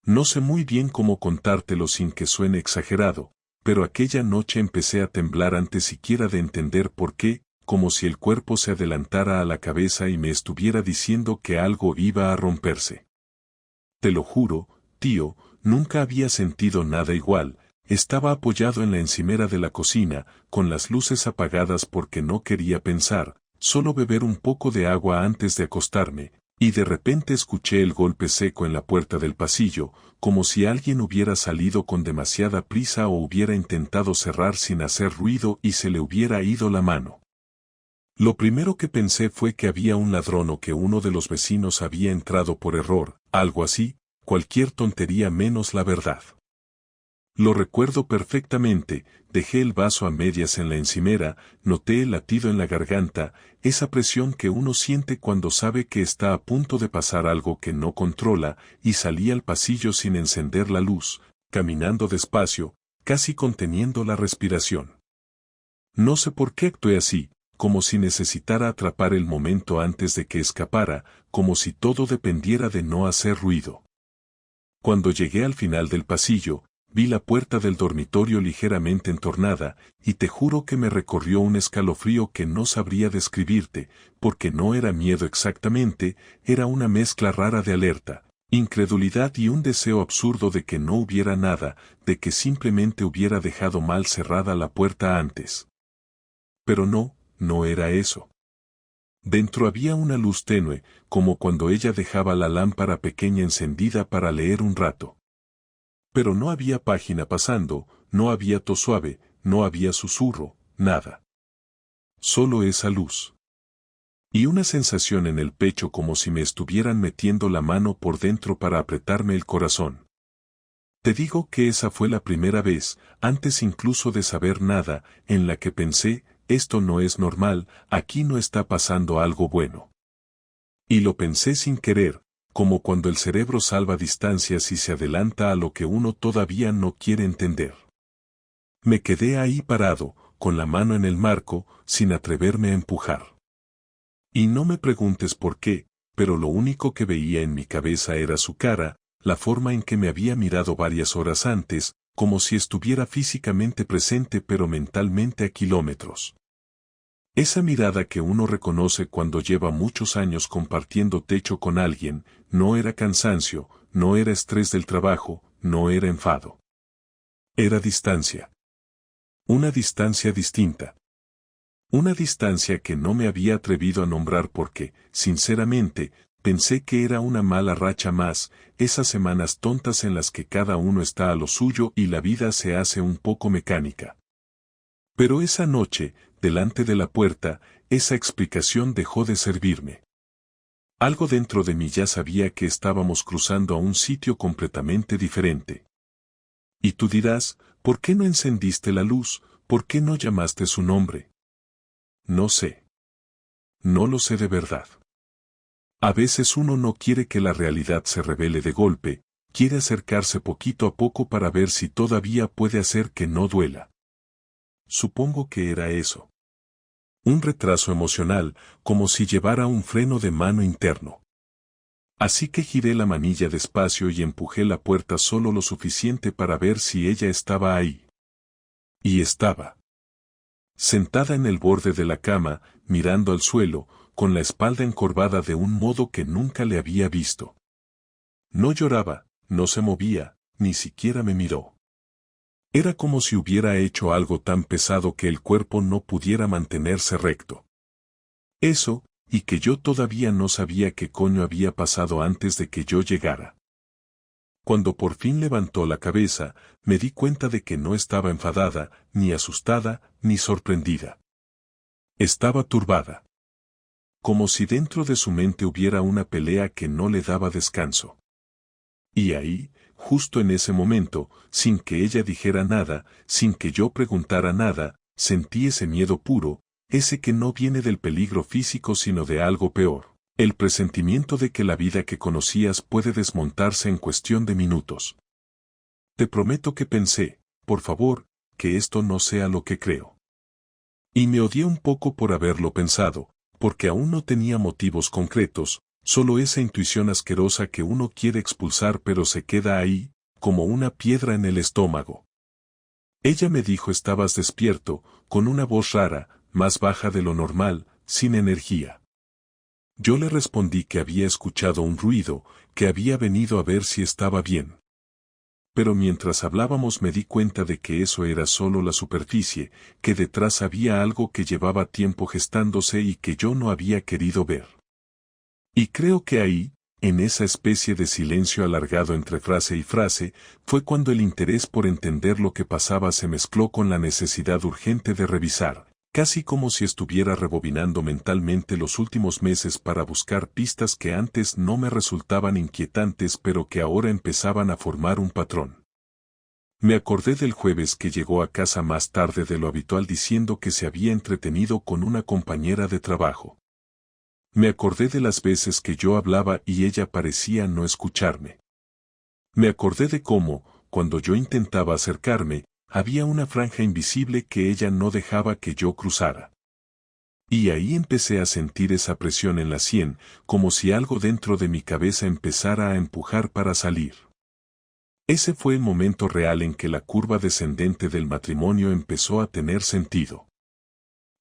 No sé muy bien cómo contártelo sin que suene exagerado, pero aquella noche empecé a temblar antes siquiera de entender por qué, como si el cuerpo se adelantara a la cabeza y me estuviera diciendo que algo iba a romperse. Te lo juro, tío, nunca había sentido nada igual. Estaba apoyado en la encimera de la cocina, con las luces apagadas porque no quería pensar, solo beber un poco de agua antes de acostarme, y de repente escuché el golpe seco en la puerta del pasillo, como si alguien hubiera salido con demasiada prisa o hubiera intentado cerrar sin hacer ruido y se le hubiera ido la mano. Lo primero que pensé fue que había un ladrón o que uno de los vecinos había entrado por error, algo así, cualquier tontería menos la verdad. Lo recuerdo perfectamente, dejé el vaso a medias en la encimera, noté el latido en la garganta, esa presión que uno siente cuando sabe que está a punto de pasar algo que no controla, y salí al pasillo sin encender la luz, caminando despacio, casi conteniendo la respiración. No sé por qué actué así, como si necesitara atrapar el momento antes de que escapara, como si todo dependiera de no hacer ruido. Cuando llegué al final del pasillo, vi la puerta del dormitorio ligeramente entornada, y te juro que me recorrió un escalofrío que no sabría describirte, porque no era miedo exactamente, era una mezcla rara de alerta, incredulidad y un deseo absurdo de que no hubiera nada, de que simplemente hubiera dejado mal cerrada la puerta antes. Pero no era eso. Dentro había una luz tenue, como cuando ella dejaba la lámpara pequeña encendida para leer un rato. Pero no había página pasando, no había tos suave, no había susurro, nada. Solo esa luz. Y una sensación en el pecho como si me estuvieran metiendo la mano por dentro para apretarme el corazón. Te digo que esa fue la primera vez, antes incluso de saber nada, en la que pensé, esto no es normal, aquí no está pasando algo bueno. Y lo pensé sin querer, como cuando el cerebro salva distancias y se adelanta a lo que uno todavía no quiere entender. Me quedé ahí parado, con la mano en el marco, sin atreverme a empujar. Y no me preguntes por qué, pero lo único que veía en mi cabeza era su cara, la forma en que me había mirado varias horas antes, como si estuviera físicamente presente pero mentalmente a kilómetros. Esa mirada que uno reconoce cuando lleva muchos años compartiendo techo con alguien, no era cansancio, no era estrés del trabajo, no era enfado. Era distancia. Una distancia distinta. Una distancia que no me había atrevido a nombrar porque, sinceramente, pensé que era una mala racha más, esas semanas tontas en las que cada uno está a lo suyo y la vida se hace un poco mecánica. Pero esa noche, delante de la puerta, esa explicación dejó de servirme. Algo dentro de mí ya sabía que estábamos cruzando a un sitio completamente diferente. Y tú dirás, ¿por qué no encendiste la luz? ¿Por qué no llamaste su nombre? No sé. No lo sé de verdad. A veces uno no quiere que la realidad se revele de golpe, quiere acercarse poquito a poco para ver si todavía puede hacer que no duela. Supongo que era eso. Un retraso emocional, como si llevara un freno de mano interno. Así que giré la manilla despacio y empujé la puerta solo lo suficiente para ver si ella estaba ahí. Y estaba. Sentada en el borde de la cama, mirando al suelo, con la espalda encorvada de un modo que nunca le había visto. No lloraba, no se movía, ni siquiera me miró. Era como si hubiera hecho algo tan pesado que el cuerpo no pudiera mantenerse recto. Eso, y que yo todavía no sabía qué coño había pasado antes de que yo llegara. Cuando por fin levantó la cabeza, me di cuenta de que no estaba enfadada, ni asustada, ni sorprendida. Estaba turbada. Como si dentro de su mente hubiera una pelea que no le daba descanso. Y ahí, justo en ese momento, sin que ella dijera nada, sin que yo preguntara nada, sentí ese miedo puro, ese que no viene del peligro físico sino de algo peor, el presentimiento de que la vida que conocías puede desmontarse en cuestión de minutos. Te prometo que pensé, por favor, que esto no sea lo que creo. Y me odié un poco por haberlo pensado, porque aún no tenía motivos concretos, Solo esa intuición asquerosa que uno quiere expulsar pero se queda ahí, como una piedra en el estómago. Ella me dijo estabas despierto, con una voz rara, más baja de lo normal, sin energía. Yo le respondí que había escuchado un ruido, que había venido a ver si estaba bien. Pero mientras hablábamos me di cuenta de que eso era solo la superficie, que detrás había algo que llevaba tiempo gestándose y que yo no había querido ver. Y creo que ahí, en esa especie de silencio alargado entre frase y frase, fue cuando el interés por entender lo que pasaba se mezcló con la necesidad urgente de revisar, casi como si estuviera rebobinando mentalmente los últimos meses para buscar pistas que antes no me resultaban inquietantes pero que ahora empezaban a formar un patrón. Me acordé del jueves que llegó a casa más tarde de lo habitual diciendo que se había entretenido con una compañera de trabajo. Me acordé de las veces que yo hablaba y ella parecía no escucharme. Me acordé de cómo, cuando yo intentaba acercarme, había una franja invisible que ella no dejaba que yo cruzara. Y ahí empecé a sentir esa presión en la sien, como si algo dentro de mi cabeza empezara a empujar para salir. Ese fue el momento real en que la curva descendente del matrimonio empezó a tener sentido.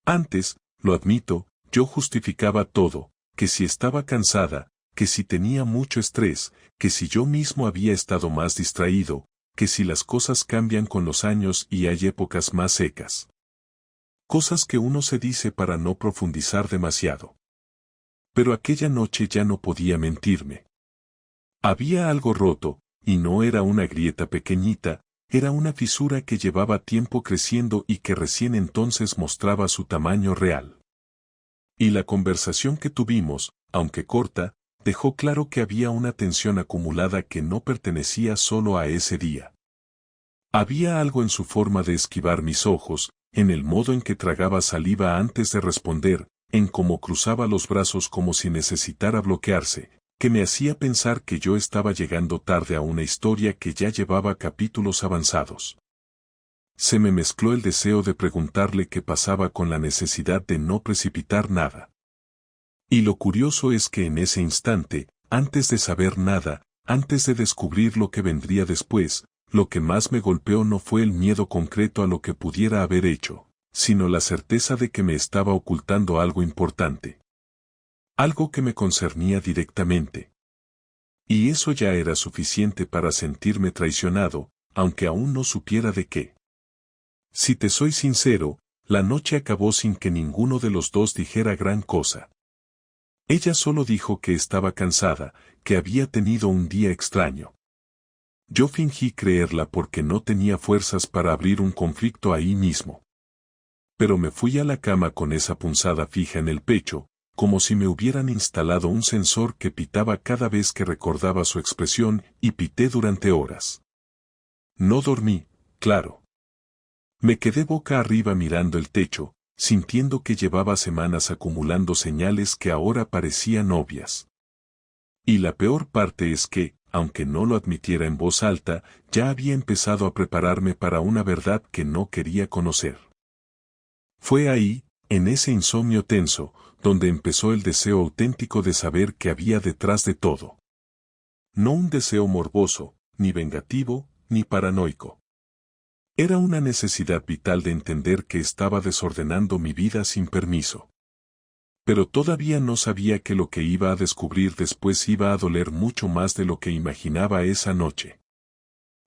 Antes, lo admito, yo justificaba todo, que si estaba cansada, que si tenía mucho estrés, que si yo mismo había estado más distraído, que si las cosas cambian con los años y hay épocas más secas. Cosas que uno se dice para no profundizar demasiado. Pero aquella noche ya no podía mentirme. Había algo roto, y no era una grieta pequeñita, era una fisura que llevaba tiempo creciendo y que recién entonces mostraba su tamaño real. Y la conversación que tuvimos, aunque corta, dejó claro que había una tensión acumulada que no pertenecía solo a ese día. Había algo en su forma de esquivar mis ojos, en el modo en que tragaba saliva antes de responder, en cómo cruzaba los brazos como si necesitara bloquearse, que me hacía pensar que yo estaba llegando tarde a una historia que ya llevaba capítulos avanzados. Se me mezcló el deseo de preguntarle qué pasaba con la necesidad de no precipitar nada. Y lo curioso es que en ese instante, antes de saber nada, antes de descubrir lo que vendría después, lo que más me golpeó no fue el miedo concreto a lo que pudiera haber hecho, sino la certeza de que me estaba ocultando algo importante. Algo que me concernía directamente. Y eso ya era suficiente para sentirme traicionado, aunque aún no supiera de qué. Si te soy sincero, la noche acabó sin que ninguno de los dos dijera gran cosa. Ella solo dijo que estaba cansada, que había tenido un día extraño. Yo fingí creerla porque no tenía fuerzas para abrir un conflicto ahí mismo. Pero me fui a la cama con esa punzada fija en el pecho, como si me hubieran instalado un sensor que pitaba cada vez que recordaba su expresión y pité durante horas. No dormí, claro. Me quedé boca arriba mirando el techo, sintiendo que llevaba semanas acumulando señales que ahora parecían obvias. Y la peor parte es que, aunque no lo admitiera en voz alta, ya había empezado a prepararme para una verdad que no quería conocer. Fue ahí, en ese insomnio tenso, donde empezó el deseo auténtico de saber qué había detrás de todo. No un deseo morboso, ni vengativo, ni paranoico. Era una necesidad vital de entender que estaba desordenando mi vida sin permiso. Pero todavía no sabía que lo que iba a descubrir después iba a doler mucho más de lo que imaginaba esa noche.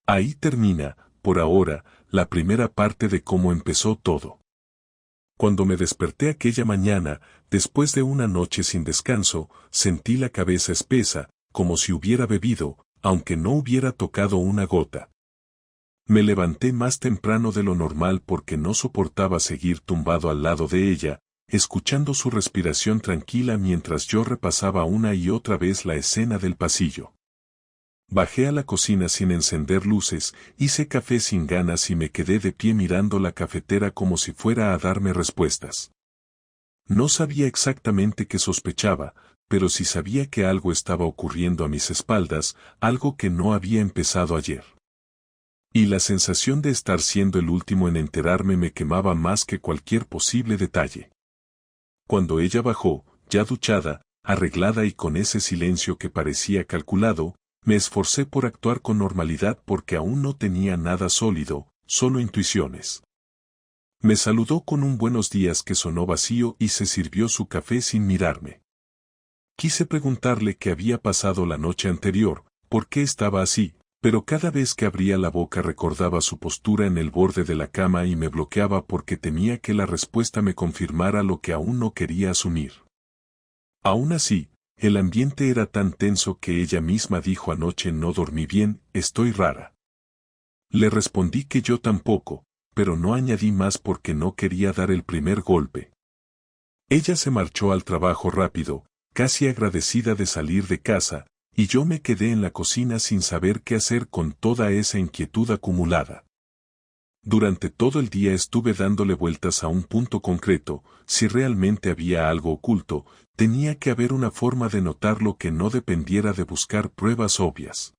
Ahí termina, por ahora, la primera parte de cómo empezó todo. Cuando me desperté aquella mañana, después de una noche sin descanso, sentí la cabeza espesa, como si hubiera bebido, aunque no hubiera tocado una gota. Me levanté más temprano de lo normal porque no soportaba seguir tumbado al lado de ella, escuchando su respiración tranquila mientras yo repasaba una y otra vez la escena del pasillo. Bajé a la cocina sin encender luces, hice café sin ganas y me quedé de pie mirando la cafetera como si fuera a darme respuestas. No sabía exactamente qué sospechaba, pero sí sabía que algo estaba ocurriendo a mis espaldas, algo que no había empezado ayer. Y la sensación de estar siendo el último en enterarme me quemaba más que cualquier posible detalle. Cuando ella bajó, ya duchada, arreglada y con ese silencio que parecía calculado, me esforcé por actuar con normalidad porque aún no tenía nada sólido, solo intuiciones. Me saludó con un buenos días que sonó vacío y se sirvió su café sin mirarme. Quise preguntarle qué había pasado la noche anterior, por qué estaba así, pero cada vez que abría la boca recordaba su postura en el borde de la cama y me bloqueaba porque temía que la respuesta me confirmara lo que aún no quería asumir. Aún así, el ambiente era tan tenso que ella misma dijo anoche no dormí bien, estoy rara. Le respondí que yo tampoco, pero no añadí más porque no quería dar el primer golpe. Ella se marchó al trabajo rápido, casi agradecida de salir de casa, y yo me quedé en la cocina sin saber qué hacer con toda esa inquietud acumulada. Durante todo el día estuve dándole vueltas a un punto concreto, si realmente había algo oculto, tenía que haber una forma de notarlo que no dependiera de buscar pruebas obvias.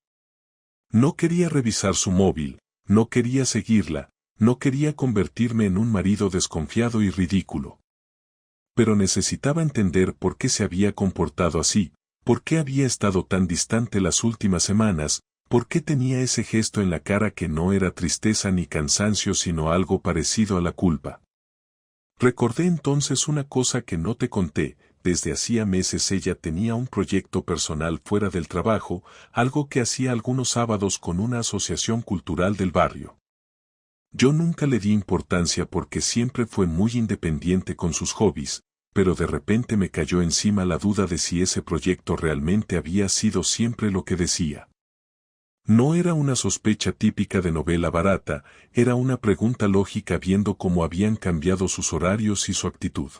No quería revisar su móvil, no quería seguirla, no quería convertirme en un marido desconfiado y ridículo. Pero necesitaba entender por qué se había comportado así, por qué había estado tan distante las últimas semanas, por qué tenía ese gesto en la cara que no era tristeza ni cansancio sino algo parecido a la culpa. Recordé entonces una cosa que no te conté, desde hacía meses ella tenía un proyecto personal fuera del trabajo, algo que hacía algunos sábados con una asociación cultural del barrio. Yo nunca le di importancia porque siempre fue muy independiente con sus hobbies, pero de repente me cayó encima la duda de si ese proyecto realmente había sido siempre lo que decía. No era una sospecha típica de novela barata, era una pregunta lógica viendo cómo habían cambiado sus horarios y su actitud.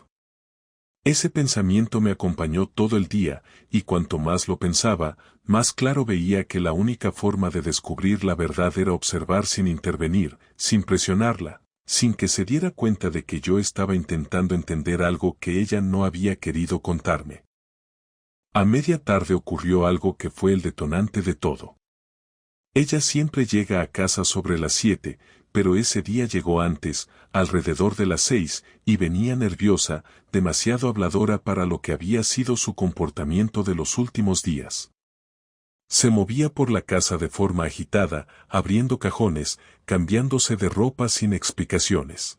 Ese pensamiento me acompañó todo el día, y cuanto más lo pensaba, más claro veía que la única forma de descubrir la verdad era observar sin intervenir, sin presionarla, sin que se diera cuenta de que yo estaba intentando entender algo que ella no había querido contarme. A media tarde ocurrió algo que fue el detonante de todo. Ella siempre llega a casa sobre las 7, pero ese día llegó antes, alrededor de las 6, y venía nerviosa, demasiado habladora para lo que había sido su comportamiento de los últimos días. Se movía por la casa de forma agitada, abriendo cajones, cambiándose de ropa sin explicaciones.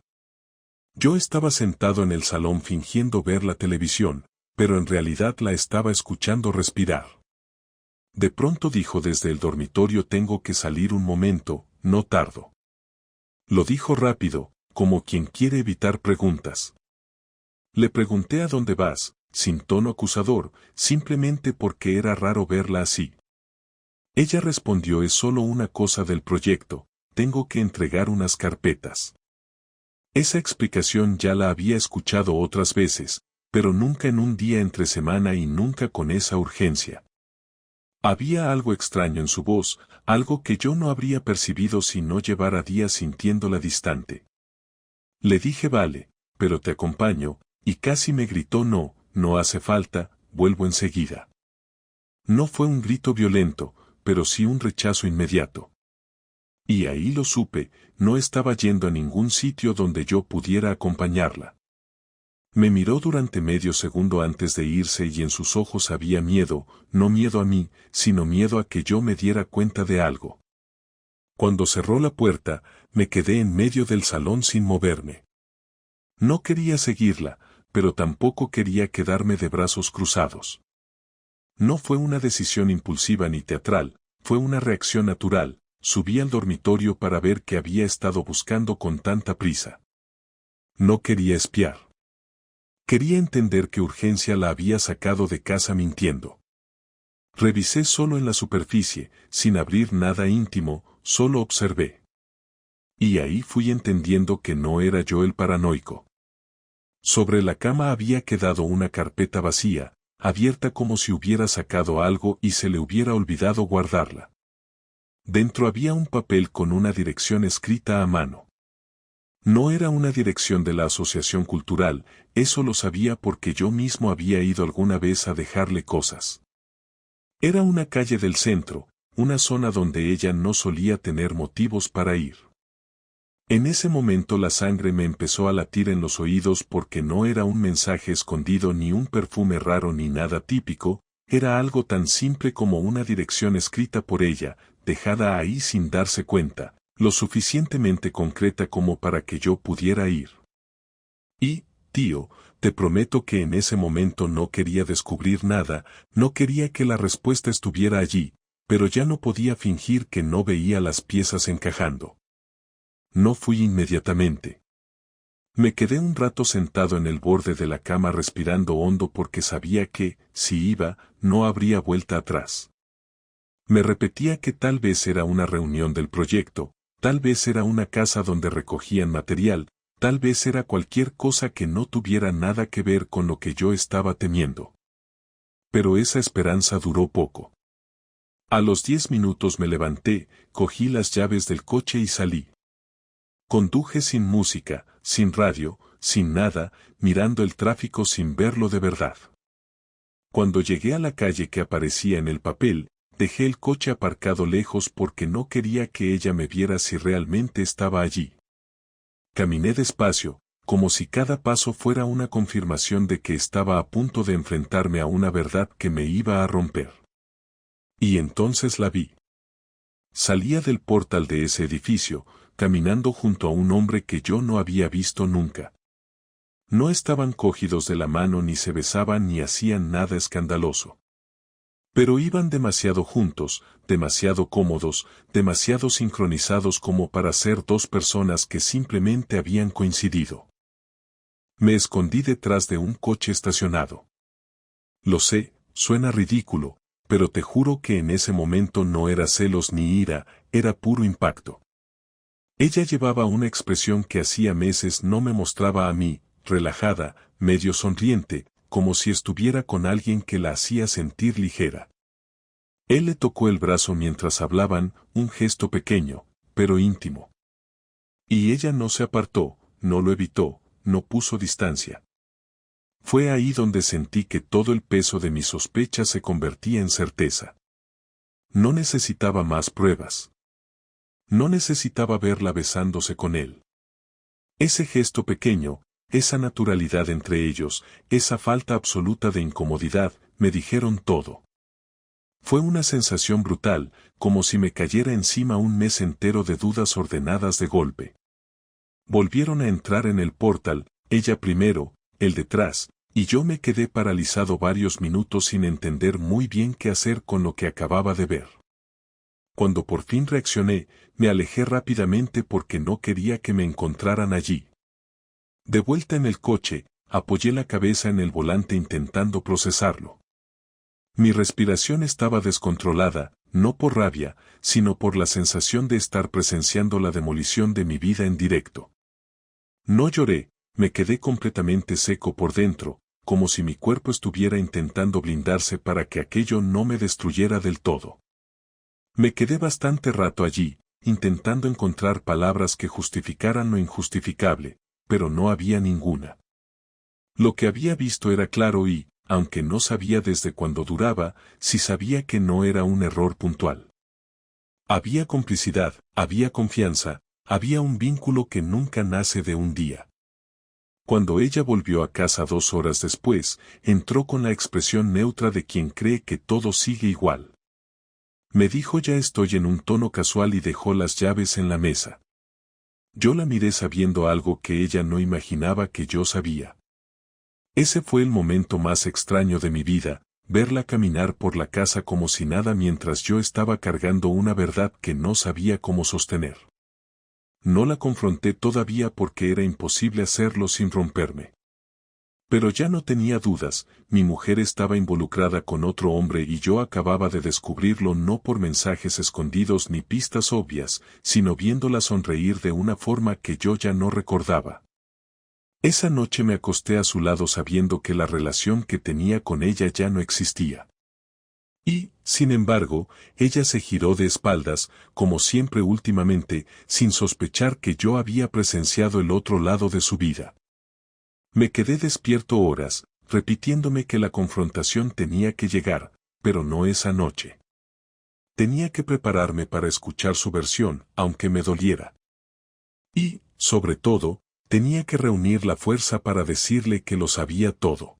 Yo estaba sentado en el salón fingiendo ver la televisión, pero en realidad la estaba escuchando respirar. De pronto dijo desde el dormitorio tengo que salir un momento, no tardo. Lo dijo rápido, como quien quiere evitar preguntas. Le pregunté a dónde vas, sin tono acusador, simplemente porque era raro verla así. Ella respondió es solo una cosa del proyecto, tengo que entregar unas carpetas. Esa explicación ya la había escuchado otras veces, pero nunca en un día entre semana y nunca con esa urgencia. Había algo extraño en su voz, algo que yo no habría percibido si no llevara días sintiéndola distante. Le dije vale, pero te acompaño, y casi me gritó no, no hace falta, vuelvo enseguida. No fue un grito violento, pero sí un rechazo inmediato. Y ahí lo supe, no estaba yendo a ningún sitio donde yo pudiera acompañarla. Me miró durante medio segundo antes de irse y en sus ojos había miedo, no miedo a mí, sino miedo a que yo me diera cuenta de algo. Cuando cerró la puerta, me quedé en medio del salón sin moverme. No quería seguirla, pero tampoco quería quedarme de brazos cruzados. No fue una decisión impulsiva ni teatral, fue una reacción natural. Subí al dormitorio para ver qué había estado buscando con tanta prisa. No quería espiar. Quería entender qué urgencia la había sacado de casa mintiendo. Revisé solo en la superficie, sin abrir nada íntimo, solo observé. Y ahí fui entendiendo que no era yo el paranoico. Sobre la cama había quedado una carpeta vacía, abierta como si hubiera sacado algo y se le hubiera olvidado guardarla. Dentro había un papel con una dirección escrita a mano. No era una dirección de la asociación cultural, eso lo sabía porque yo mismo había ido alguna vez a dejarle cosas. Era una calle del centro, una zona donde ella no solía tener motivos para ir. En ese momento la sangre me empezó a latir en los oídos porque no era un mensaje escondido ni un perfume raro ni nada típico, era algo tan simple como una dirección escrita por ella, dejada ahí sin darse cuenta, lo suficientemente concreta como para que yo pudiera ir. Y, tío, te prometo que en ese momento no quería descubrir nada, no quería que la respuesta estuviera allí, pero ya no podía fingir que no veía las piezas encajando. No fui inmediatamente. Me quedé un rato sentado en el borde de la cama respirando hondo porque sabía que, si iba, no habría vuelta atrás. Me repetía que tal vez era una reunión del proyecto, tal vez era una casa donde recogían material, tal vez era cualquier cosa que no tuviera nada que ver con lo que yo estaba temiendo. Pero esa esperanza duró poco. A los 10 minutos me levanté, cogí las llaves del coche y salí. Conduje sin música, sin radio, sin nada, mirando el tráfico sin verlo de verdad. Cuando llegué a la calle que aparecía en el papel, dejé el coche aparcado lejos porque no quería que ella me viera si realmente estaba allí. Caminé despacio, como si cada paso fuera una confirmación de que estaba a punto de enfrentarme a una verdad que me iba a romper. Y entonces la vi. Salía del portal de ese edificio, caminando junto a un hombre que yo no había visto nunca. No estaban cogidos de la mano ni se besaban ni hacían nada escandaloso. Pero iban demasiado juntos, demasiado cómodos, demasiado sincronizados como para ser dos personas que simplemente habían coincidido. Me escondí detrás de un coche estacionado. Lo sé, suena ridículo, pero te juro que en ese momento no era celos ni ira, era puro impacto. Ella llevaba una expresión que hacía meses no me mostraba a mí, relajada, medio sonriente, como si estuviera con alguien que la hacía sentir ligera. Él le tocó el brazo mientras hablaban, un gesto pequeño, pero íntimo. Y ella no se apartó, no lo evitó, no puso distancia. Fue ahí donde sentí que todo el peso de mis sospechas se convertía en certeza. No necesitaba más pruebas. No necesitaba verla besándose con él. Ese gesto pequeño, esa naturalidad entre ellos, esa falta absoluta de incomodidad, me dijeron todo. Fue una sensación brutal, como si me cayera encima un mes entero de dudas ordenadas de golpe. Volvieron a entrar en el portal, ella primero, él detrás, y yo me quedé paralizado varios minutos sin entender muy bien qué hacer con lo que acababa de ver. Cuando por fin reaccioné, me alejé rápidamente porque no quería que me encontraran allí. De vuelta en el coche, apoyé la cabeza en el volante intentando procesarlo. Mi respiración estaba descontrolada, no por rabia, sino por la sensación de estar presenciando la demolición de mi vida en directo. No lloré, me quedé completamente seco por dentro, como si mi cuerpo estuviera intentando blindarse para que aquello no me destruyera del todo. Me quedé bastante rato allí, intentando encontrar palabras que justificaran lo injustificable, pero no había ninguna. Lo que había visto era claro y, aunque no sabía desde cuándo duraba, sí sabía que no era un error puntual. Había complicidad, había confianza, había un vínculo que nunca nace de un día. Cuando ella volvió a casa 2 horas después, entró con la expresión neutra de quien cree que todo sigue igual. Me dijo ya estoy en un tono casual y dejó las llaves en la mesa. Yo la miré sabiendo algo que ella no imaginaba que yo sabía. Ese fue el momento más extraño de mi vida, verla caminar por la casa como si nada mientras yo estaba cargando una verdad que no sabía cómo sostener. No la confronté todavía porque era imposible hacerlo sin romperme. Pero ya no tenía dudas, mi mujer estaba involucrada con otro hombre y yo acababa de descubrirlo no por mensajes escondidos ni pistas obvias, sino viéndola sonreír de una forma que yo ya no recordaba. Esa noche me acosté a su lado sabiendo que la relación que tenía con ella ya no existía. Y, sin embargo, ella se giró de espaldas, como siempre últimamente, sin sospechar que yo había presenciado el otro lado de su vida. Me quedé despierto horas, repitiéndome que la confrontación tenía que llegar, pero no esa noche. Tenía que prepararme para escuchar su versión, aunque me doliera. Y, sobre todo, tenía que reunir la fuerza para decirle que lo sabía todo.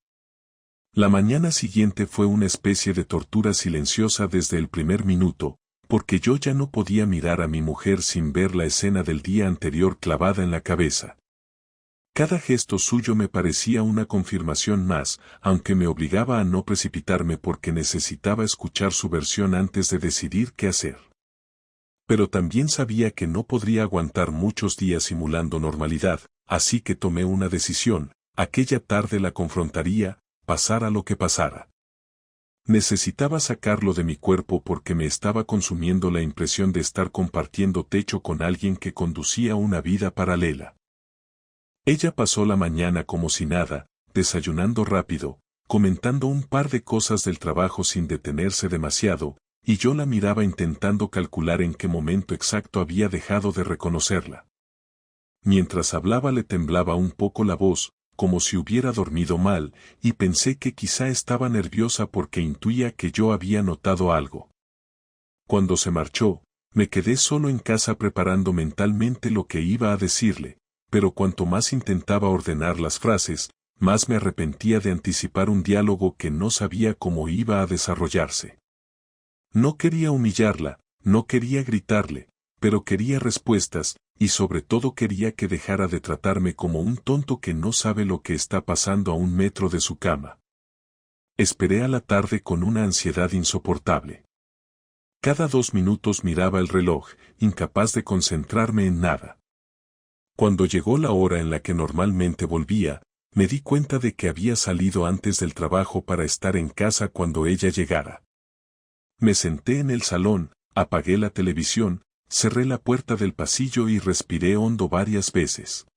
La mañana siguiente fue una especie de tortura silenciosa desde el primer minuto, porque yo ya no podía mirar a mi mujer sin ver la escena del día anterior clavada en la cabeza. Cada gesto suyo me parecía una confirmación más, aunque me obligaba a no precipitarme porque necesitaba escuchar su versión antes de decidir qué hacer. Pero también sabía que no podría aguantar muchos días simulando normalidad, así que tomé una decisión: aquella tarde la confrontaría, pasara lo que pasara. Necesitaba sacarlo de mi cuerpo porque me estaba consumiendo la impresión de estar compartiendo techo con alguien que conducía una vida paralela. Ella pasó la mañana como si nada, desayunando rápido, comentando un par de cosas del trabajo sin detenerse demasiado, y yo la miraba intentando calcular en qué momento exacto había dejado de reconocerla. Mientras hablaba le temblaba un poco la voz, como si hubiera dormido mal, y pensé que quizá estaba nerviosa porque intuía que yo había notado algo. Cuando se marchó, me quedé solo en casa preparando mentalmente lo que iba a decirle, pero cuanto más intentaba ordenar las frases, más me arrepentía de anticipar un diálogo que no sabía cómo iba a desarrollarse. No quería humillarla, no quería gritarle, pero quería respuestas, y sobre todo quería que dejara de tratarme como un tonto que no sabe lo que está pasando a 1 metro de su cama. Esperé a la tarde con una ansiedad insoportable. Cada 2 minutos miraba el reloj, incapaz de concentrarme en nada. Cuando llegó la hora en la que normalmente volvía, me di cuenta de que había salido antes del trabajo para estar en casa cuando ella llegara. Me senté en el salón, apagué la televisión, cerré la puerta del pasillo y respiré hondo varias veces.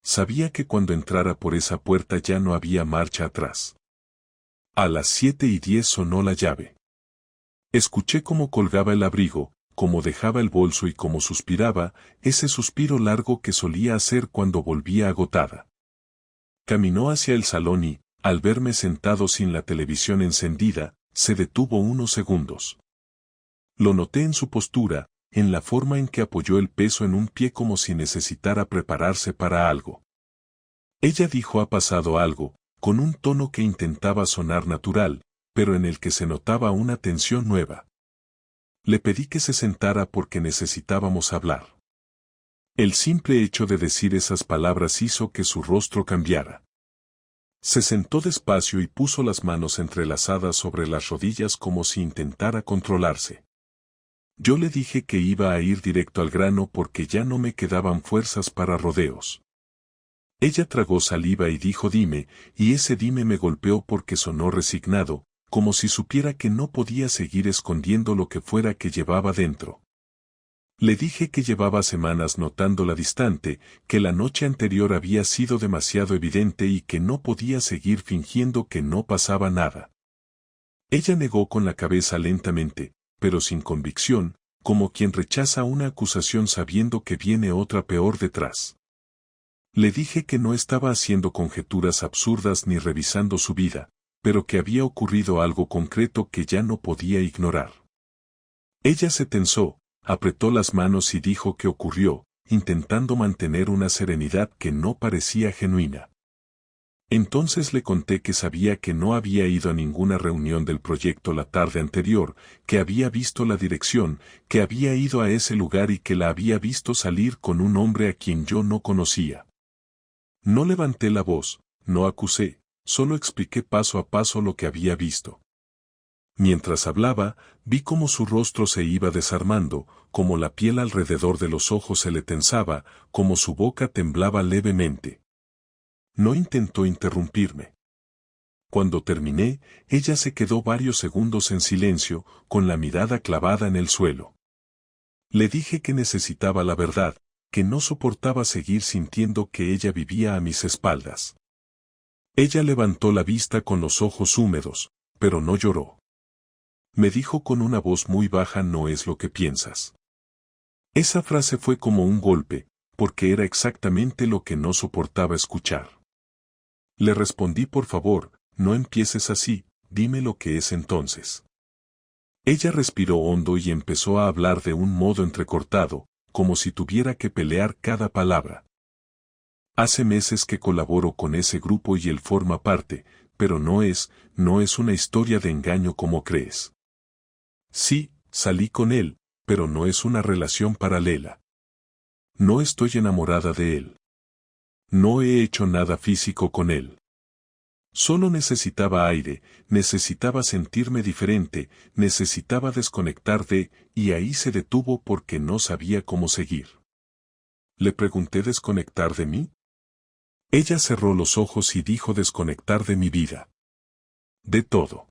Sabía que cuando entrara por esa puerta ya no había marcha atrás. A las 7:10 sonó la llave. Escuché cómo colgaba el abrigo, cómo dejaba el bolso y cómo suspiraba, ese suspiro largo que solía hacer cuando volvía agotada. Caminó hacia el salón y, al verme sentado sin la televisión encendida, se detuvo unos segundos. Lo noté en su postura, en la forma en que apoyó el peso en un pie como si necesitara prepararse para algo. Ella dijo: «¿Ha pasado algo?», con un tono que intentaba sonar natural, pero en el que se notaba una tensión nueva. Le pedí que se sentara porque necesitábamos hablar. El simple hecho de decir esas palabras hizo que su rostro cambiara. Se sentó despacio y puso las manos entrelazadas sobre las rodillas como si intentara controlarse. Yo le dije que iba a ir directo al grano porque ya no me quedaban fuerzas para rodeos. Ella tragó saliva y dijo: «Dime», y ese dime me golpeó porque sonó resignado, como si supiera que no podía seguir escondiendo lo que fuera que llevaba dentro. Le dije que llevaba semanas notándola distante, que la noche anterior había sido demasiado evidente y que no podía seguir fingiendo que no pasaba nada. Ella negó con la cabeza lentamente, pero sin convicción, como quien rechaza una acusación sabiendo que viene otra peor detrás. Le dije que no estaba haciendo conjeturas absurdas ni revisando su vida, pero que había ocurrido algo concreto que ya no podía ignorar. Ella se tensó, apretó las manos y dijo qué ocurrió, intentando mantener una serenidad que no parecía genuina. Entonces le conté que sabía que no había ido a ninguna reunión del proyecto la tarde anterior, que había visto la dirección, que había ido a ese lugar y que la había visto salir con un hombre a quien yo no conocía. No levanté la voz, no acusé, solo expliqué paso a paso lo que había visto. Mientras hablaba, vi cómo su rostro se iba desarmando, cómo la piel alrededor de los ojos se le tensaba, cómo su boca temblaba levemente. No intentó interrumpirme. Cuando terminé, ella se quedó varios segundos en silencio, con la mirada clavada en el suelo. Le dije que necesitaba la verdad, que no soportaba seguir sintiendo que ella vivía a mis espaldas. Ella levantó la vista con los ojos húmedos, pero no lloró. Me dijo con una voz muy baja: «No es lo que piensas». Esa frase fue como un golpe, porque era exactamente lo que no soportaba escuchar. Le respondí: «Por favor, no empieces así, dime lo que es entonces». Ella respiró hondo y empezó a hablar de un modo entrecortado, como si tuviera que pelear cada palabra. Hace meses que colaboro con ese grupo y él forma parte, pero no es una historia de engaño como crees. Sí, salí con él, pero no es una relación paralela. No estoy enamorada de él. No he hecho nada físico con él. Solo necesitaba aire, necesitaba sentirme diferente, necesitaba desconectar y ahí se detuvo porque no sabía cómo seguir. Le pregunté ¿desconectar de mí? Ella cerró los ojos y dijo desconectar de mi vida. De todo.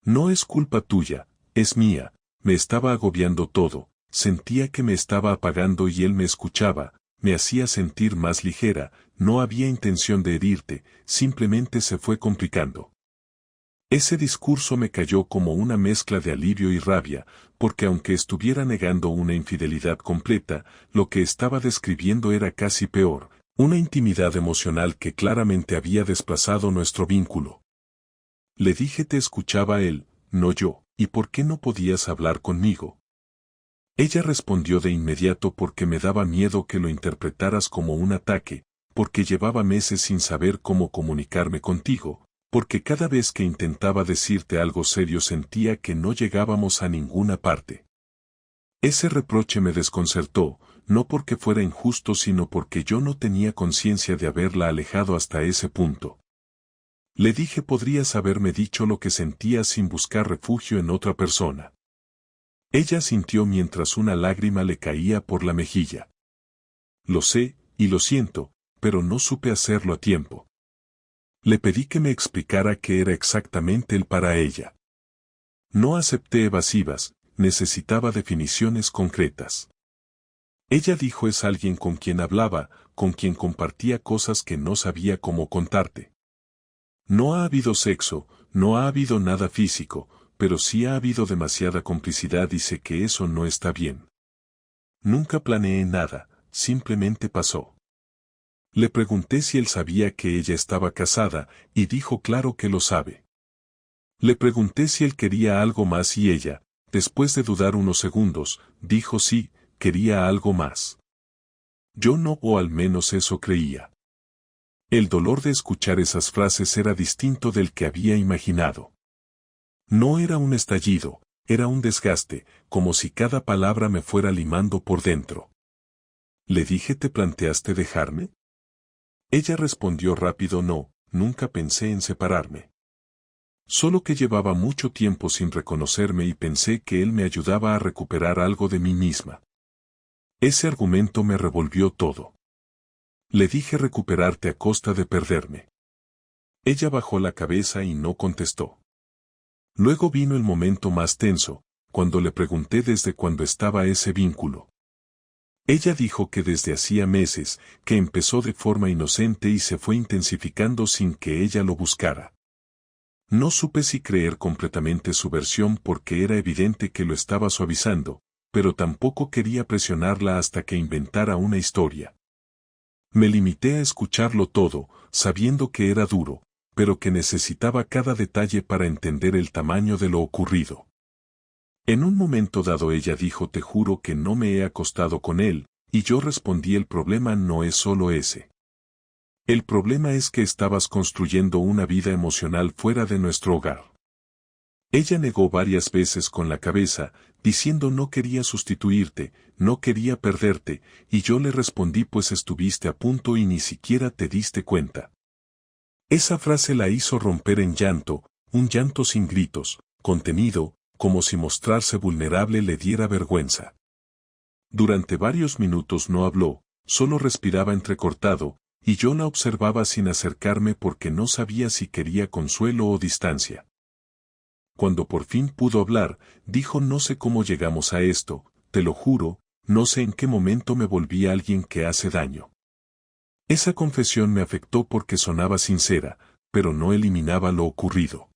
No es culpa tuya, es mía, me estaba agobiando todo, sentía que me estaba apagando y él me escuchaba, me hacía sentir más ligera, no había intención de herirte, simplemente se fue complicando. Ese discurso me cayó como una mezcla de alivio y rabia, porque aunque estuviera negando una infidelidad completa, lo que estaba describiendo era casi peor, una intimidad emocional que claramente había desplazado nuestro vínculo. Le dije te escuchaba él, no yo, ¿y por qué no podías hablar conmigo? Ella respondió de inmediato porque me daba miedo que lo interpretaras como un ataque, porque llevaba meses sin saber cómo comunicarme contigo, porque cada vez que intentaba decirte algo serio sentía que no llegábamos a ninguna parte. Ese reproche me desconcertó, no porque fuera injusto sino porque yo no tenía conciencia de haberla alejado hasta ese punto. Le dije podrías haberme dicho lo que sentías sin buscar refugio en otra persona. Ella sintió mientras una lágrima le caía por la mejilla. Lo sé, y lo siento, pero no supe hacerlo a tiempo. Le pedí que me explicara qué era exactamente el para ella. No acepté evasivas, necesitaba definiciones concretas. Ella dijo es alguien con quien hablaba, con quien compartía cosas que no sabía cómo contarte. No ha habido sexo, no ha habido nada físico, pero sí ha habido demasiada complicidad y sé que eso no está bien. Nunca planeé nada, simplemente pasó. Le pregunté si él sabía que ella estaba casada, y dijo claro que lo sabe. Le pregunté si él quería algo más y ella, después de dudar unos segundos, dijo sí, quería algo más. Yo no, o al menos eso creía. El dolor de escuchar esas frases era distinto del que había imaginado. No era un estallido, era un desgaste, como si cada palabra me fuera limando por dentro. Le dije ¿te planteaste dejarme? Ella respondió rápido no, nunca pensé en separarme. Solo que llevaba mucho tiempo sin reconocerme y pensé que él me ayudaba a recuperar algo de mí misma. Ese argumento me revolvió todo. Le dije recuperarte a costa de perderme. Ella bajó la cabeza y no contestó. Luego vino el momento más tenso, cuando le pregunté desde cuándo estaba ese vínculo. Ella dijo que desde hacía meses, que empezó de forma inocente y se fue intensificando sin que ella lo buscara. No supe si creer completamente su versión porque era evidente que lo estaba suavizando, pero tampoco quería presionarla hasta que inventara una historia. Me limité a escucharlo todo, sabiendo que era duro, pero que necesitaba cada detalle para entender el tamaño de lo ocurrido. En un momento dado ella dijo te juro que no me he acostado con él, y yo respondí el problema no es solo ese. El problema es que estabas construyendo una vida emocional fuera de nuestro hogar. Ella negó varias veces con la cabeza, diciendo no quería sustituirte, no quería perderte, y yo le respondí pues estuviste a punto y ni siquiera te diste cuenta. Esa frase la hizo romper en llanto, un llanto sin gritos, contenido, como si mostrarse vulnerable le diera vergüenza. Durante varios minutos no habló, solo respiraba entrecortado, y yo la observaba sin acercarme porque no sabía si quería consuelo o distancia. Cuando por fin pudo hablar, dijo no sé cómo llegamos a esto, te lo juro, no sé en qué momento me volví alguien que hace daño. Esa confesión me afectó porque sonaba sincera, pero no eliminaba lo ocurrido.